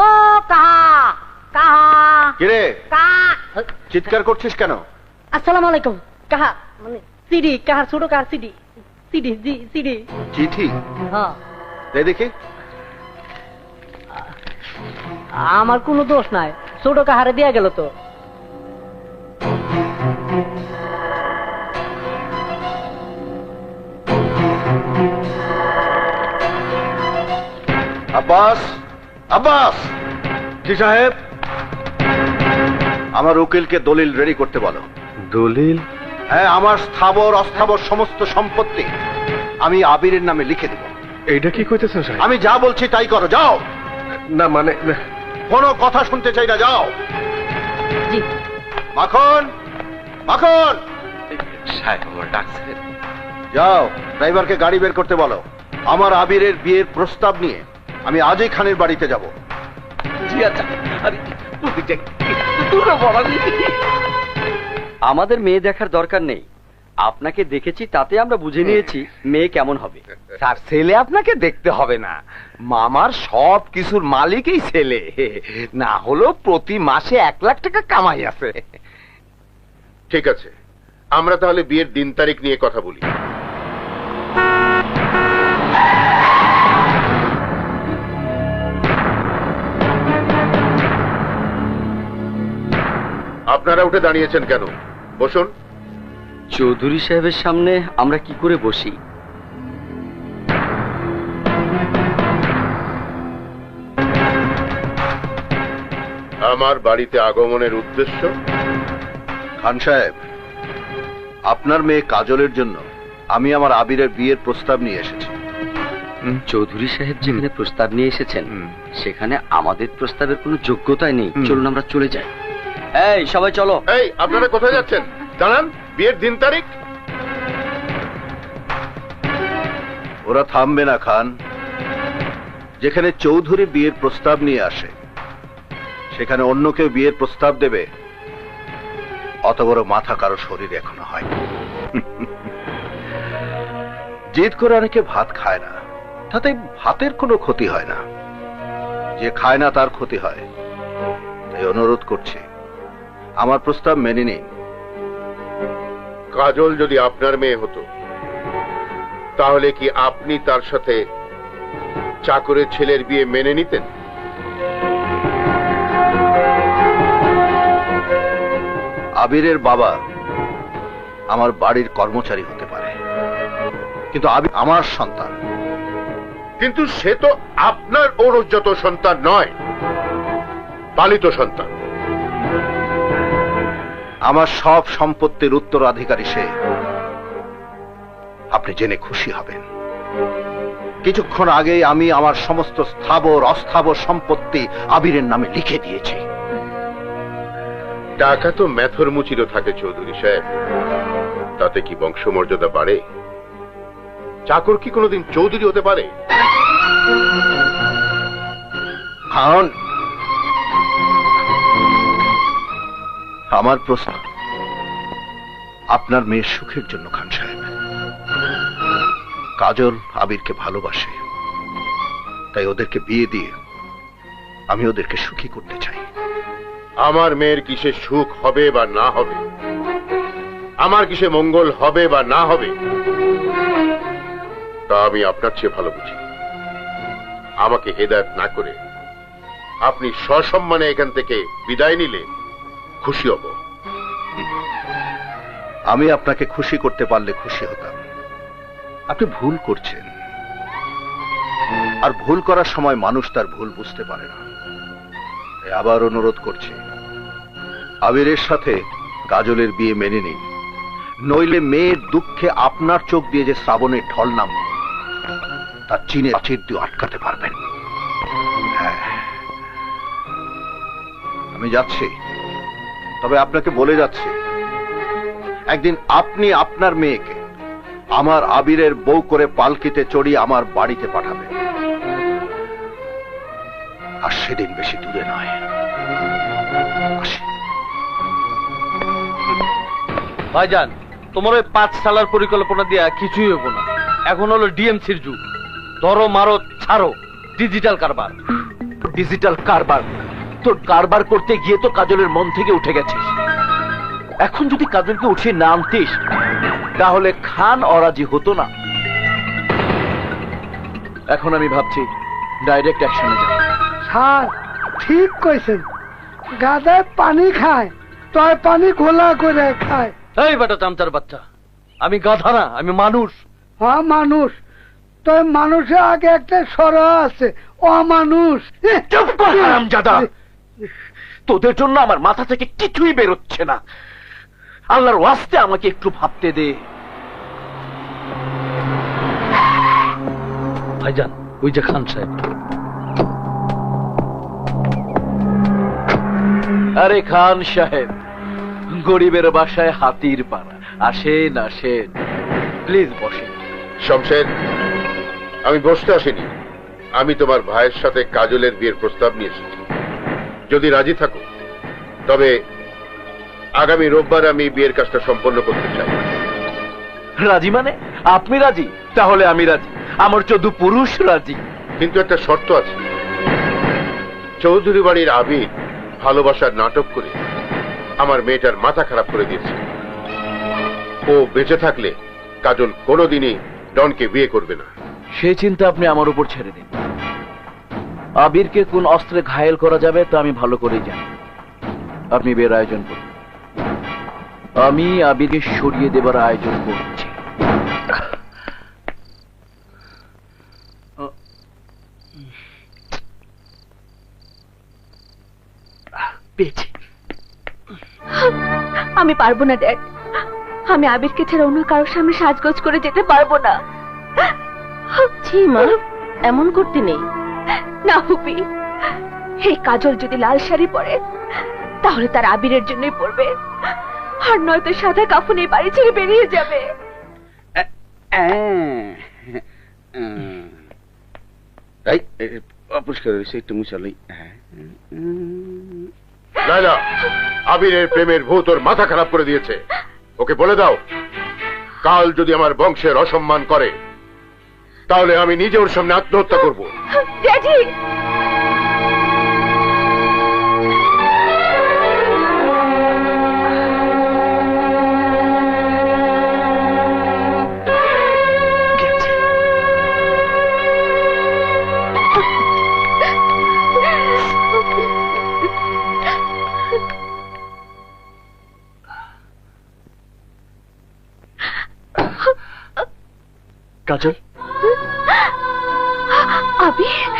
ও কাহা কাহা কিরে কা চিৎকার করছিস কেন? আসসালামু আলাইকুম। কাহা মানে সিডি, কাহার ছোট কাহার সিডি, সিডি জি সিডি। চিঠি হ্যাঁ, দে দেখি। আমার কোনো দোষ নাই, ছোট কাহারে দেয়া গেল তো। আব্বাস, আব্বাস! জি সাহেব। আমার উকিলকে দলিল রেডি করতে বলো। দলিল? হ্যাঁ, আমার স্থাবর অস্থাবর সমস্ত সম্পত্তি আমি আবিরের নামে লিখে দেব। এইটা কি কইতেছেন সাহেব? আমি যা বলছি তাই করো, যাও। না মানে কোনো কথা শুনতে চাই না, যাও। জি মাখন, মাখন! সাহেব আমার ডাকছেন। যাও, ড্রাইভারকে গাড়ি বের করতে বলো। আমার আবিরের বিয়ের প্রস্তাব নিয়ে আমি আজই খানের বাড়িতে যাব। জি আচ্ছা। আরে প্রতিটা দুটো বলা আমাদের মেয়ে দেখার দরকার নেই, আপনাকে দেখেছি তাতে আমরা বুঝে নিয়েছি মেয়ে কেমন হবে। স্যার, ছেলে আপনাকে দেখতে হবে না, মামার সব কিছুর মালিকই ছেলে। না হলেও প্রতি মাসে 1 লাখ টাকা কামাই আছে। ঠিক আছে, আমরা তাহলে বিয়ের দিন তারিখ নিয়ে কথা বলি। আপনারা উঠে দাঁড়িয়েছেন কেন? বসুন। চৌধুরী সাহেবের সামনে আমরা কি করে বসি? আমার বাড়িতে আগমনের উদ্দেশ্য? খান সাহেব, আপনার মেয়ে কাজলের জন্য আমি আমার আবিরের বিয়ের প্রস্তাব নিয়ে এসেছি। চৌধুরী সাহেব যেখানে প্রস্তাব নিয়ে এসেছেন সেখানে আমাদের প্রস্তাবের কোনো যোগ্যতাই নেই। চলুন আমরা চলে যাই। এই সবাই চলো। এই, আপনারা কোথায় যাচ্ছেন? দাঁড়ান, বিয়ের দিন তারিখ। ওরা থামবে না খান। যেখানে চৌধুরী বিয়ের প্রস্তাব নিয়ে আসে সেখানে অন্য কেউ বিয়ের প্রস্তাব দেবে অত বড় মাথা কারো শরীরে এখনো হয়নি। জেদ করে অনেকে ভাত খায় না, তাতে ভাতের কোনো ক্ষতি হয় না। যে খায় না তার ক্ষতি হয়। তাই অনুরোধ করছি, আমার প্রস্তাব মেনে নিন। কাজল যদি আপনার মেয়ে হতো তাহলে কি আপনি তার সাথে চাকরের ছেলের বিয়ে মেনে নিতেন? আবিরের বাবা আমার বাড়ির কর্মচারী হতে পারে, কিন্তু আবির আমার সন্তান। কিন্তু সে তো আপনার ঔরজ্জাত সন্তান নয়, পালিত সন্তান। আমার সব সম্পত্তির উত্তরাধিকারী সে। আপনি জেনে খুশি হবেন, কিছুক্ষণ আগেই আমি আমার সমস্ত স্থাবর অস্থাবর সম্পত্তি আবিরের নামে লিখে দিয়েছি। টাকা তো মেথর মুচিরও থাকে চৌধুরী সাহেব, তাতে কি বংশমর্যাদা বাড়ে? চাকর কি কোনোদিন চৌধুরী হতে পারে? কারণ আমার প্রশ্ন আপনার মেয়ের সুখের জন্য খান সাহেব। কাজল আবিরকে ভালোবাসে, তাই ওদেরকে বিয়ে দিয়ে আমি ওদেরকে সুখী করতে চাই। আমার মেয়ের কিসে সুখ হবে বা না হবে, আমার কিসে মঙ্গল হবে বা না হবে, তা আমি আপনার চেয়ে ভালো বুঝি। আমাকে হেদায়েত না করে আপনি সসম্মানে এখান থেকে বিদায় নিলে খুশি হব। আমি আপনাকে খুশি করতে পারলে খুশি হতাম। আপনি ভুল করছেন, আর ভুল করার সময় মানুষ তার ভুল বুঝতে পারে না। তাই আবার অনুরোধ করছি, আবিরের সাথে কাজলের বিয়ে মেনে নিন, নইলে মেয়ের দুঃখে আপনার চোখ দিয়ে যে শ্রাবণের ঢল নাম তার চীনের প্রাচীর দিয়ে আটকাতে পারবেন। হ্যাঁ, আমি যাচ্ছি, তবে আপনাকে বলে যাচ্ছি, একদিন আপনি আপনার মেয়েকে আমার আবিরের বউ করে পালকিতে চড়িয়ে আমার বাড়িতে পাঠাবেন। আর সেদিন বেশি দূরে নয়। আসি। ভাইজান, তোমার ওই 5 সালার পরিকল্পনা দিয়া কিছুই হবো না। এখন হলো ডিএমসির যুগ। ধরো মারো ছাড়ো, ডিজিটাল কারবার। ডিজিটাল কারবার? তোর কারবার করতে গিয়ে তো কাজলের মন থেকে উঠে গেছিস। এখন যদি কাজলকে উঠিয়ে না আনতিস তাহলে খান অরাজি হতো না। এখন আমি ভাবছি ডাইরেক্ট অ্যাকশনে যাব। স্যার ঠিক কইছেন, গাদায় পানি খায় তয় পানি ঘোলা করে খায়। এই বেটা চামচার বাচ্চা, আমি গাধা না, আমি মানুষ। হ্যাঁ মানুষ, তয় মানুষের আগে একটা সরা আছে, অমানুষ। চুপ কর হারামজাদা, তোদের জন্য আমার মাথা থেকে কিছুই বেরোচ্ছে না। আল্লাহর ওয়াস্তে আমাকে একটু ভাবতে দে। ভাইজান, ওই যে খান সাহেব। আরে খান সাহেব, গরিবের বাসায় হাতির পাড়া। আসেন আসেন, প্লিজ বসেন। শমশের, আমি বসতে আসিনি, আমি তোমার ভাইয়ের সাথে কাজলের বিয়ের প্রস্তাব নিয়ে এসেছি। যদি রাজি থাকো তবে আগামী রোববার আমি বিয়ের কাজটা সম্পন্ন করতে চাই। রাজি মানে? আপনি রাজি? তাহলে আমি রাজি। আমার 14 পুরুষ রাজি। কিন্তু একটা শর্ত আছে। চৌধুরী বাড়ির আবির ভালোবাসার নাটক করে আমার মেয়েটার মাথা খারাপ করে দিয়েছে। ও বেঁচে থাকলে কাজল কোনোদিনই ডনকে বিয়ে করবে না। সেই চিন্তা আপনি আমার উপর ছেড়ে দিন। আবিরকে কোন অস্ত্রে ঘায়েল করা যাবে তা আমি ভালো করেই জানি। আপনি বিয়ের আয়োজন করুন, আমি আবিরকে সরিয়ে দেবার আয়োজন করছি। পেয়েছি। আমি পারবো না ড্যাড, আমি আবিরকে ছেড়ে অন্য কারোর সামনে সাজগোজ করে যেতে পারবো না। ছি মা, এমন করতে নেই। না হুপি, এই কাজল যদি লাল শাড়ি পরে তাহলে তার আবিরের জন্যই পরবে, আর নয়তো সাদা কাফনে বাড়ি ছেড়ে বেরিয়ে যাবে। অপরিষ্কার হয়েছে, একটু মুছালই। লায়লা, আবিরের প্রেমের ভূত ওর মাথা খারাপ করে দিয়েছে। ওকে বলে দাও, কাল যদি আমার বংশের অসম্মান করে তাহলে আমি নিজে ওর সামনে আত্মহত্যা করব। ড্যাডি, কাজল, আবির,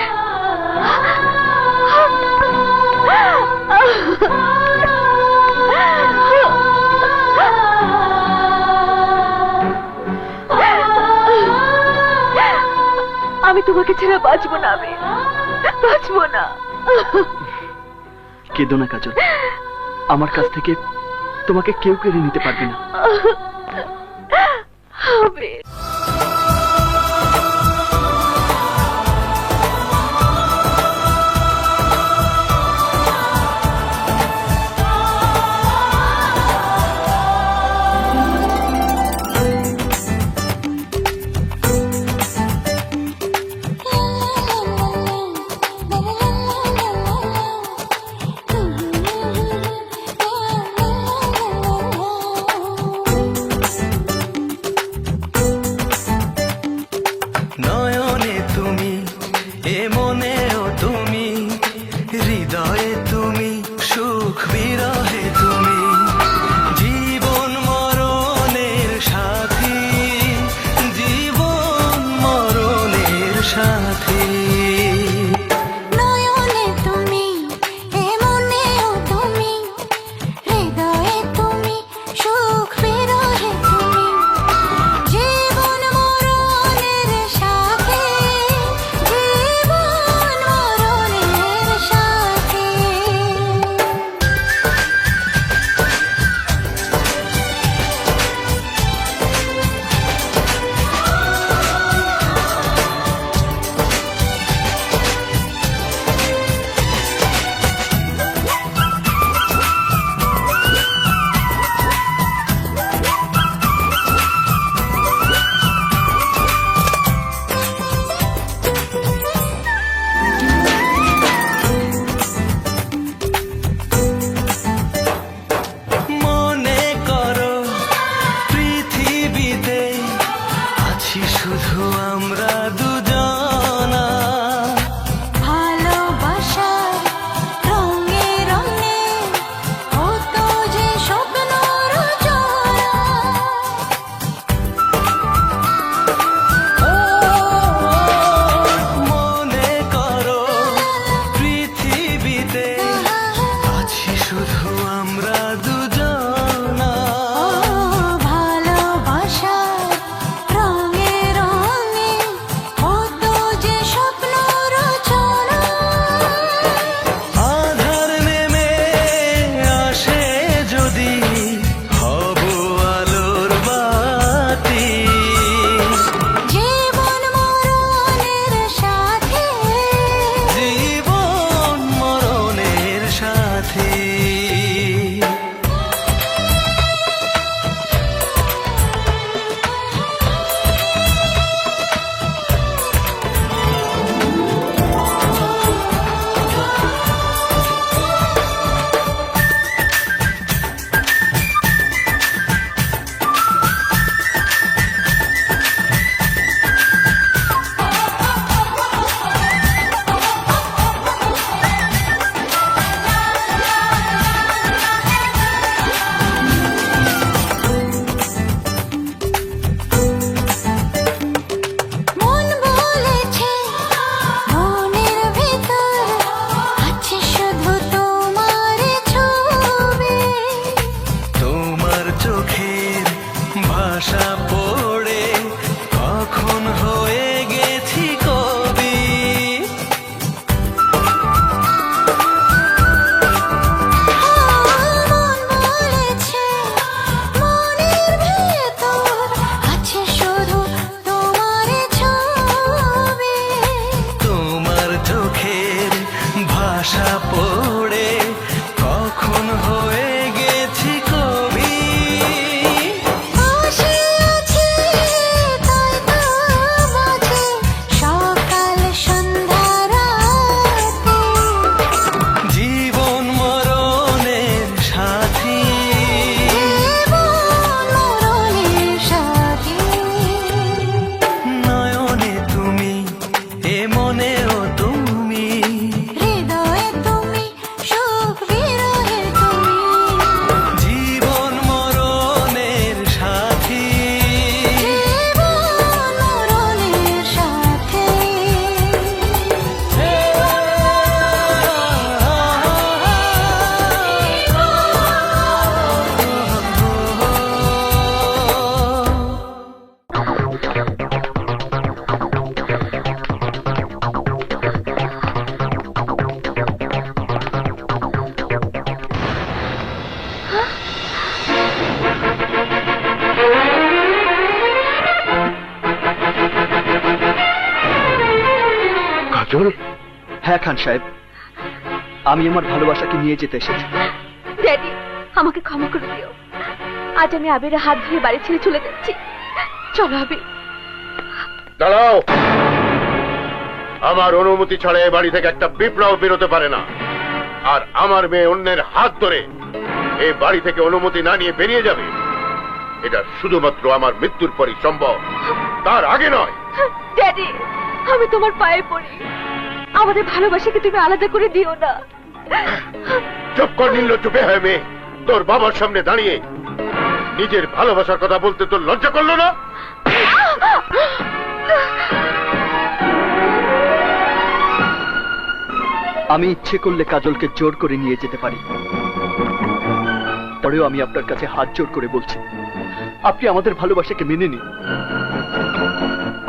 আমি তোমাকে ছেড়ে বাঁচবো না, আবির, বাঁচবো না। কেঁদো না কাজল, আমার কাছ থেকে তোমাকে কেউ কেড়ে নিতে পারবে না। আবির, নয়নে তুমি, এ মনেও তুমি, হৃদয়ে তুমি, সুখ বিরহে তুমি, জীবন মরণের সাথী, জীবন মরণের সাথী। নয়নে তুমি, এ মনেও তুমি, হৃদয়ে তুমি, সুখ বিরহে তুমি, জীবন মরণের সাথী, জীবন মরণের সাথী। মনে করো পৃথিবীতে আছি শুধু আমরা দুজনা, ভালোবাসার রঙে রঙে হতো যে স্বপ্ন রচনা। মনে করো পৃথিবীতে আছি শুধু আমরা দুজনা, ভালোবাসার রঙে রঙে হতো যে স্বপ্ন রচনা। আধার নেমে আসে যদি হব আলোর বাতি, জীবন মরণের সাথে, জীবন মরণের সাথী। মন বলেছে মনের ভিতর আছে শুধু তোমার ছবি। তোমার চোখের ভাষা পড়ে কখন হয়ে গেছি কবি। মন বলেছে মনের ভিতর আছে শুধু তোমার ছবি। তোমার চোখের ভাষা পড়ে কাজল? হ্যাঁ খান সাহেব, আমি আমার ভালোবাসাকে নিয়ে যেতে এসেছি। ড্যাডি, আমাকে ক্ষমা করে দিও। আজ আমি আবিরের হাত ধরে বাড়ি ছেড়ে চলে যাচ্ছি। চলো আবির। দাঁড়াও, আমার অনুমতি ছাড়া এ বাড়ি থেকে একটা বিপ্লব বেরোতে পারে না। আর আমার মেয়ে অন্যের হাত ধরে এই বাড়ি থেকে অনুমতি না নিয়ে বেরিয়ে যাবে, এটা শুধুমাত্র আমার মৃত্যুর পরই সম্ভব, তার আগে নয়। ড্যাডি, আমি তোমার পায়ে পড়ি, আমাদের ভালোবাসাকে তুমি আলাদা করে দিও না। চুপ কর নির্লজ্জ বেহায়া মেয়ে। তোর বাবার সামনে দাঁড়িয়ে নিজের ভালোবাসার কথা বলতে তোর লজ্জা করলো না? আমি ইচ্ছে করলে কাজলকে জোর করে নিয়ে যেতে পারি, পরেও আমি আপনার কাছে হাত জোর করে বলছি, আপনি আমাদের ভালোবাসাকে মেনে নিন।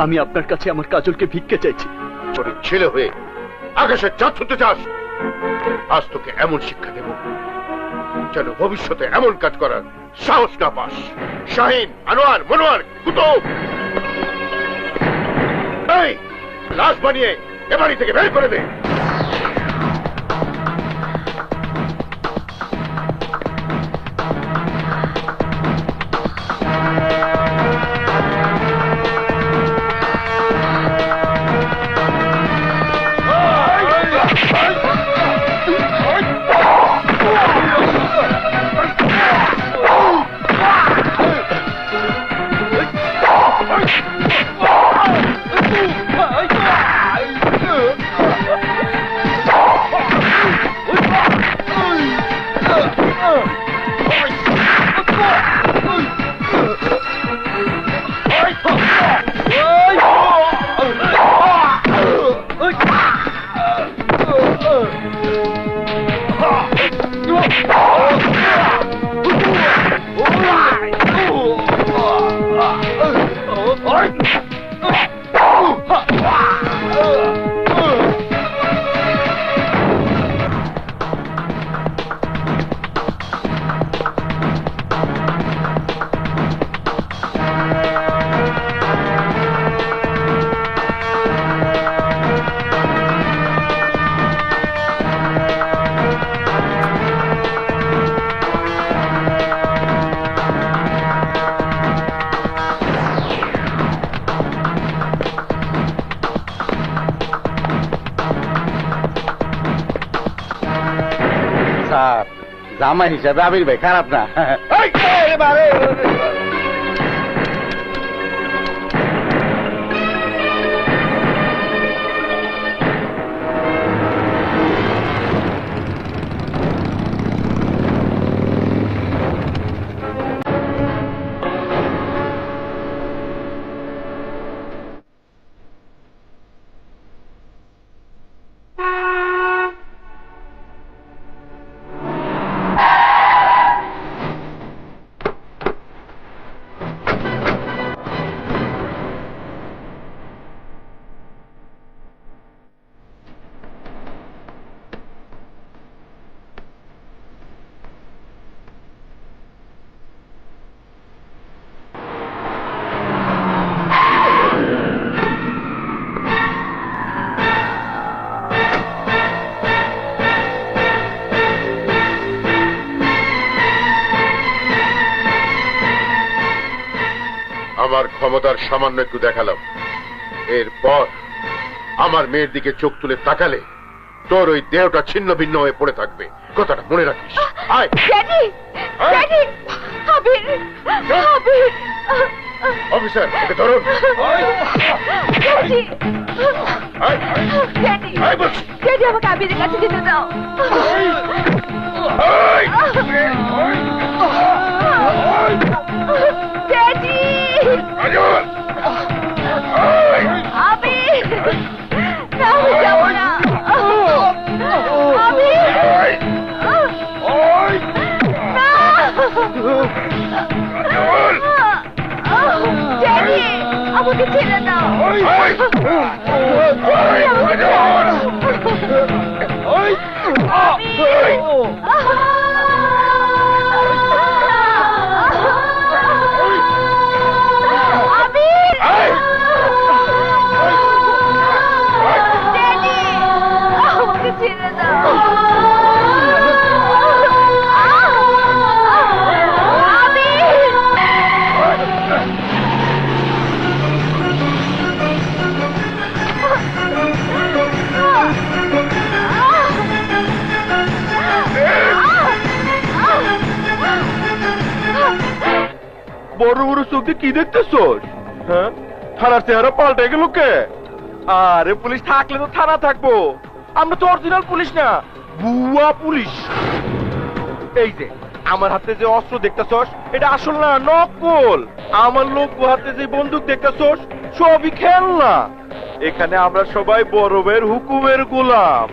আমি আপনার কাছে আমার কাজলকে ভিক্ষে চাইছি। ছোট ছেলে হয়ে আকাশের চাঁদ ছুঁতে চাস? আজ তোকে এমন শিক্ষা দেব যেন ভবিষ্যতে এমন কাজ করার সাহস না পাস। শাহিন, আনোয়ার, মনোয়ার, কুতুব, এই লাশ বানিয়ে এ বাড়ি থেকে বের করে দে। স্যার, জামাই হিসাবে আবির ভাই খারাপ না। আমার ক্ষমতার সামান্য একটু দেখালাম, এরপর আমার মেয়ের দিকে চোখ তুলে তাকালে তোর ওই দেহটা ছিন্ন ভিন্ন হয়ে পড়ে থাকবে, কথাটা মনে রাখিস। আয় ড্যাডি, ড্যাডি, আবির, আবির। অফিসার, ওকে ধরুন। ড্যাডি, আয়, আয়, ড্যাডি, আয় বলছি। ড্যাডি, আমাকে আবিরের কাছে যেতে দাও। আয়, ড্যাডি, কাজল, আয়। আবির, না, আমি যাবো না। আবির, আয়, আয়। না। কাজল, ড্যাডি, আমাকে ছেড়ে দাও। আয়, আয়, কাজল। আবির, আয়। ড্যাডি, বড় বড় চোখ দিয়ে কি দেখতেছস? হ্যাঁ, থানার চেহারা পাল্টে গেল কে? আরে পুলিশ থাকলে তো থানা থাকবো, আমরা তো অরিজিনাল পুলিশ না, বুয়া পুলিশ। এই যে আমার হাতে যে অস্ত্র দেখতেছস, এটা আসল না, নকল। আমার লোক হাতে যে বন্দুক দেখতেছস, সবই খেলনা। এখানে আমরা সবাই বড় ভাইয়ের হুকুমের গোলাম।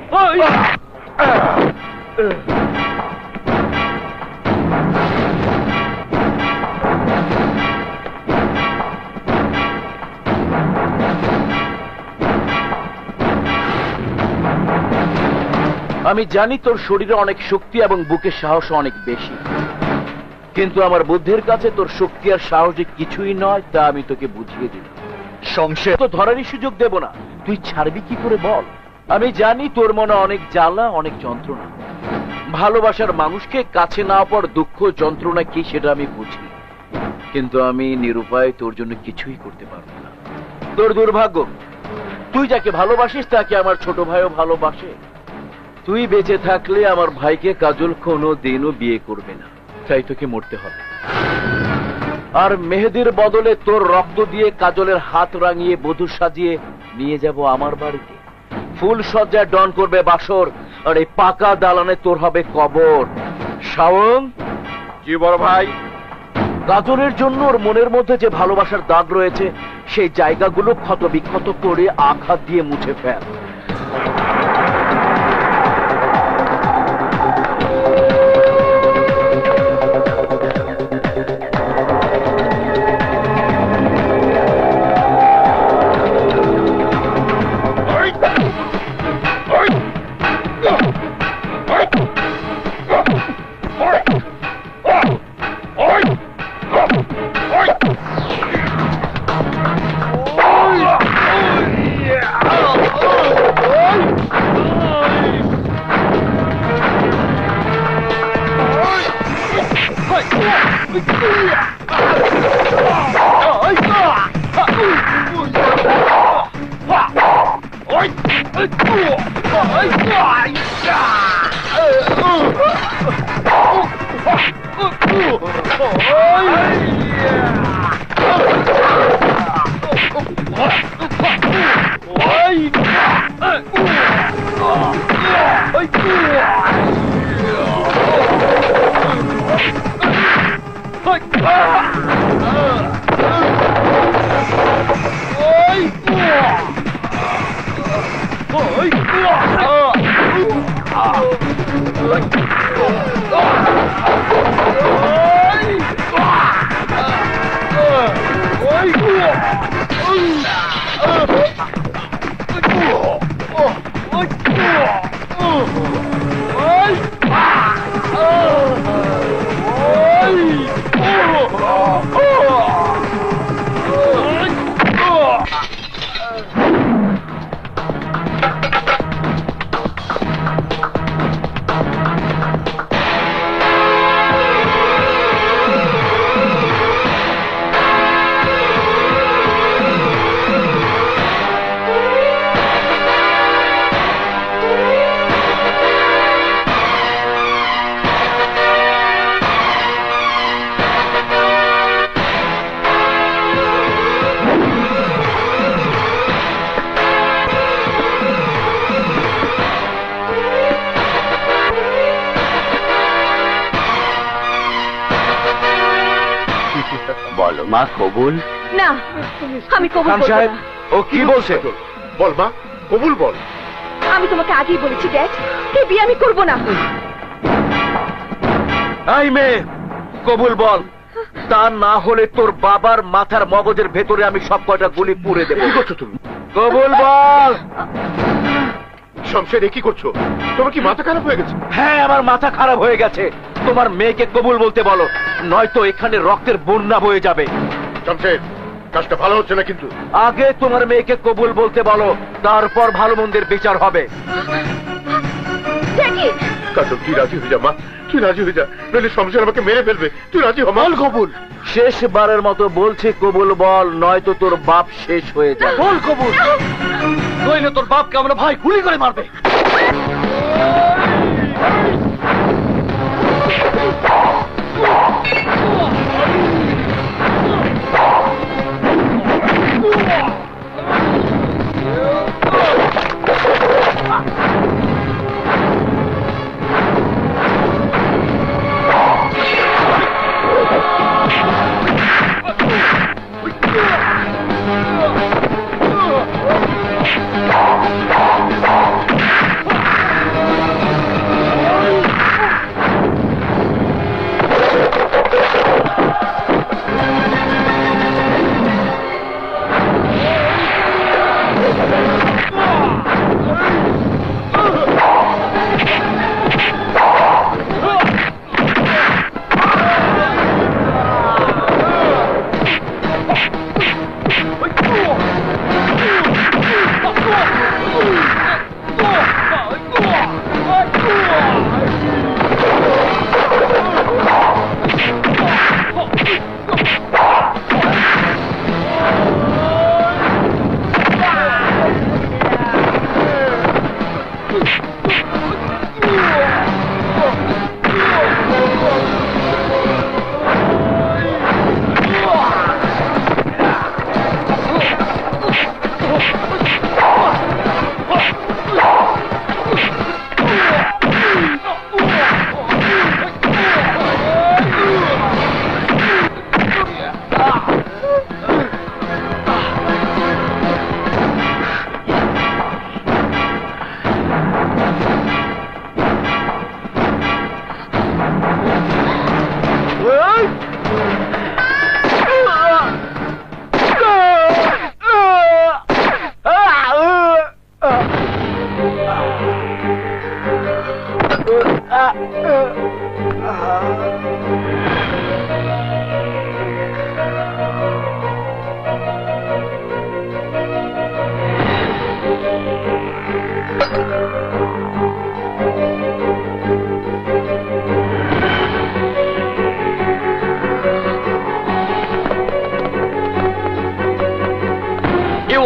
আমি জানি তোর শরীরে অনেক শক্তি এবং বুকের সাহস অনেক বেশি, কিন্তু আমার বুদ্ধির কাছে তোর শক্তি আর সাহস যে কিছুই নয়, তা আমি তোকে বুঝিয়ে দিলাম। সংশয় তো ধরারই সুযোগ দেব না, তুই ছাড়বি কি করে বল? আমি জানি তোর মনে অনেক জ্বালা, অনেক যন্ত্রণা। ভালোবাসার মানুষকে কাছে না পাওয়ার দুঃখ যন্ত্রণা কি সেটা আমি বুঝি, কিন্তু আমি নিরুপায় তোর জন্য কিছুই করতে পারবো না। তোর দুর্ভাগ্য, তুই যাকে ভালোবাসিস তাকে আমার ছোট ভাইও ভালোবাসে। তুই বেঁচে থাকলে আমার ভাইকে কাজল কোনো দিনও বিয়ে করবে না, তাই তোকে মরতে হবে। আর মেহেদির বদলে তোর রক্ত দিয়ে কাজলের হাত রাঙিয়ে বধূ সাজিয়ে নিয়ে যাব আমার বাড়িতে। ফুল সজ্জায় ডন করবে বাসর, আর এই পাকা দালানে তোর হবে কবর। শাওন, কি বড় ভাই? কাজলের জন্য ওর মনের মধ্যে যে ভালোবাসার দাগ রয়েছে, সেই জায়গাগুলো ক্ষত বিক্ষত করে আঘাত দিয়ে মুছে ফেল। বলো মা কবুল? না, আমি কবুল খান করব সাহেব, না। ও কি বলছে? বল মা, কবুল বল। আমি তোমাকে আগেই বলেছি ড্যাড, এই বিয়ে আমি করব না। এই মেয়ে, কবুল বল, তা না হলে তোর বাবার মাথার মগজের ভেতরে আমি সব কয়টা গুলি পুড়ে দেবো। কি করছো তুমি? কবুল বল। শমশের, এ কি করছো? তোমার কি মাথা খারাপ হয়ে গেছে? হ্যাঁ, আমার মাথা খারাপ হয়ে গেছে। তোমার মেয়েকে কবুল বলতে বলো, নয়তো এখানে রক্তের বন্যা বয়ে যাবে। শমশের, কাজটা ভালো হচ্ছে না কিন্তু। আগে তোমার মেয়েকে কবুল বলতে বলো, তারপর ভালো মন্দের বিচার হবে। কাজল, তুই রাজি হয়ে যা মা, তুই রাজি হয়ে যা, নইলে শমশের আমাকে মেরে ফেলবে। তুই রাজি হ মা। কবুল। শেষবারের মতো বলছি, কবুল বল, নয়তো তোর বাপ শেষ হয়ে যাবে। বল কবুল, নইলে তোর বাপকে আমরা ভাই গুলি করে মারবে।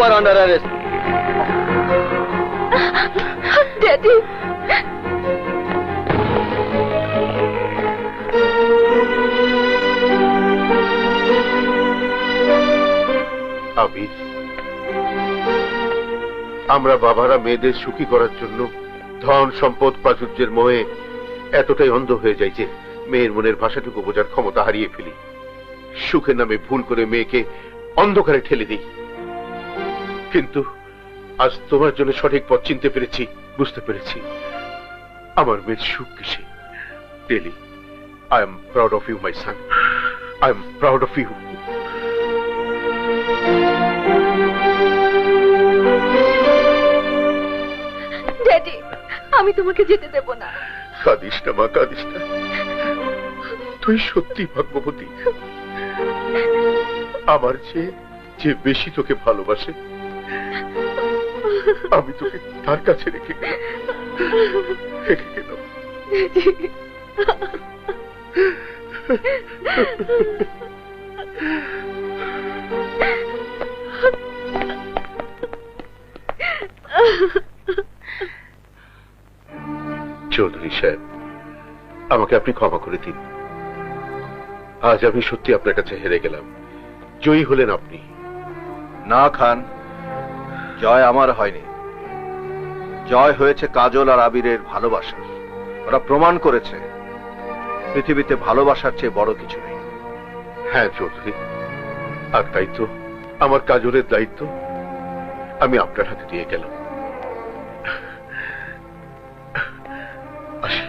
আর আন্ডার অ্যারেস্ট। ড্যাডি, আবির, আমরা বাবারা মেয়েদের সুখী করার জন্য ধন সম্পদ প্রাচুর্যের মোহে এতটাই অন্ধ হয়ে যাই যে মেয়ের মনের ভাষাটুকু বোঝার ক্ষমতা হারিয়ে ফেলি। সুখের নামে ভুল করে মেয়েকে অন্ধকারে ঠেলে দিই। কিন্তু আজ তোমার জন্য সঠিক পথ চিনতে পেরেছি, বুঝতে পেরেছি আমার মেয়ের সুখ কিসে। Really I am proud of you my son, I am proud of you. Daddy, আমি তোমাকে যেতে দেব না। কাঁদিস না মা, কাঁদিস না। তুই সত্যি ভাগ্যবতী। আমার যে বেশি তোকে ভালোবাসে, আমি তোকে তার কাছে রেখে গেলাম। চৌধুরী সাহেব, আমাকে আপনি ক্ষমা করে দিন। আজ আমি সত্যি আপনার কাছে হেরে গেলাম। জয়ী হলেন আপনি। না খান, জয় আমার হয়নি, জয় হয়েছে কাজল আর আবিরের ভালোবাসা। ওরা প্রমাণ করেছে পৃথিবীতে ভালোবাসার চেয়ে বড় কিছু নেই। হ্যাঁ চৌধুরী, আর তাই তো আমার কাজলের দায়িত্ব আমি আপনার হাতে দিয়ে গেলাম। আসি।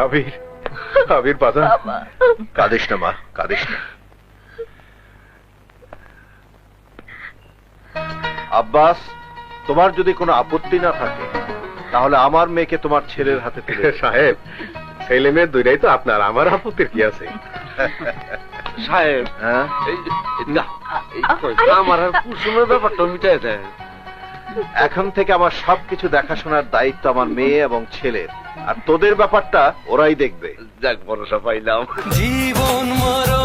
আবির, আবির বাজার, কাঁদিস না মা, কাঁদিস না। আব্বাস, তোমার যদি কোনো আপত্তি না থাকে তাহলে আমার মেয়েকে তোমার ছেলের হাতে তুলে সাহেব, ছেলে মেয়ে দুইটাই তো আপনার, আমার আপত্তির কি আছে? সাহেব, হ্যাঁ আমার আর কুসুমের ব্যাপারটা মিটাই দেয়। এখন থেকে আমার সবকিছু দেখাশোনার দায়িত্ব আমার মেয়ে এবং ছেলের, আর তোদের ব্যাপারটা ওরাই দেখবে। যাক, ভরসা পাইলাম। জীবন মরণ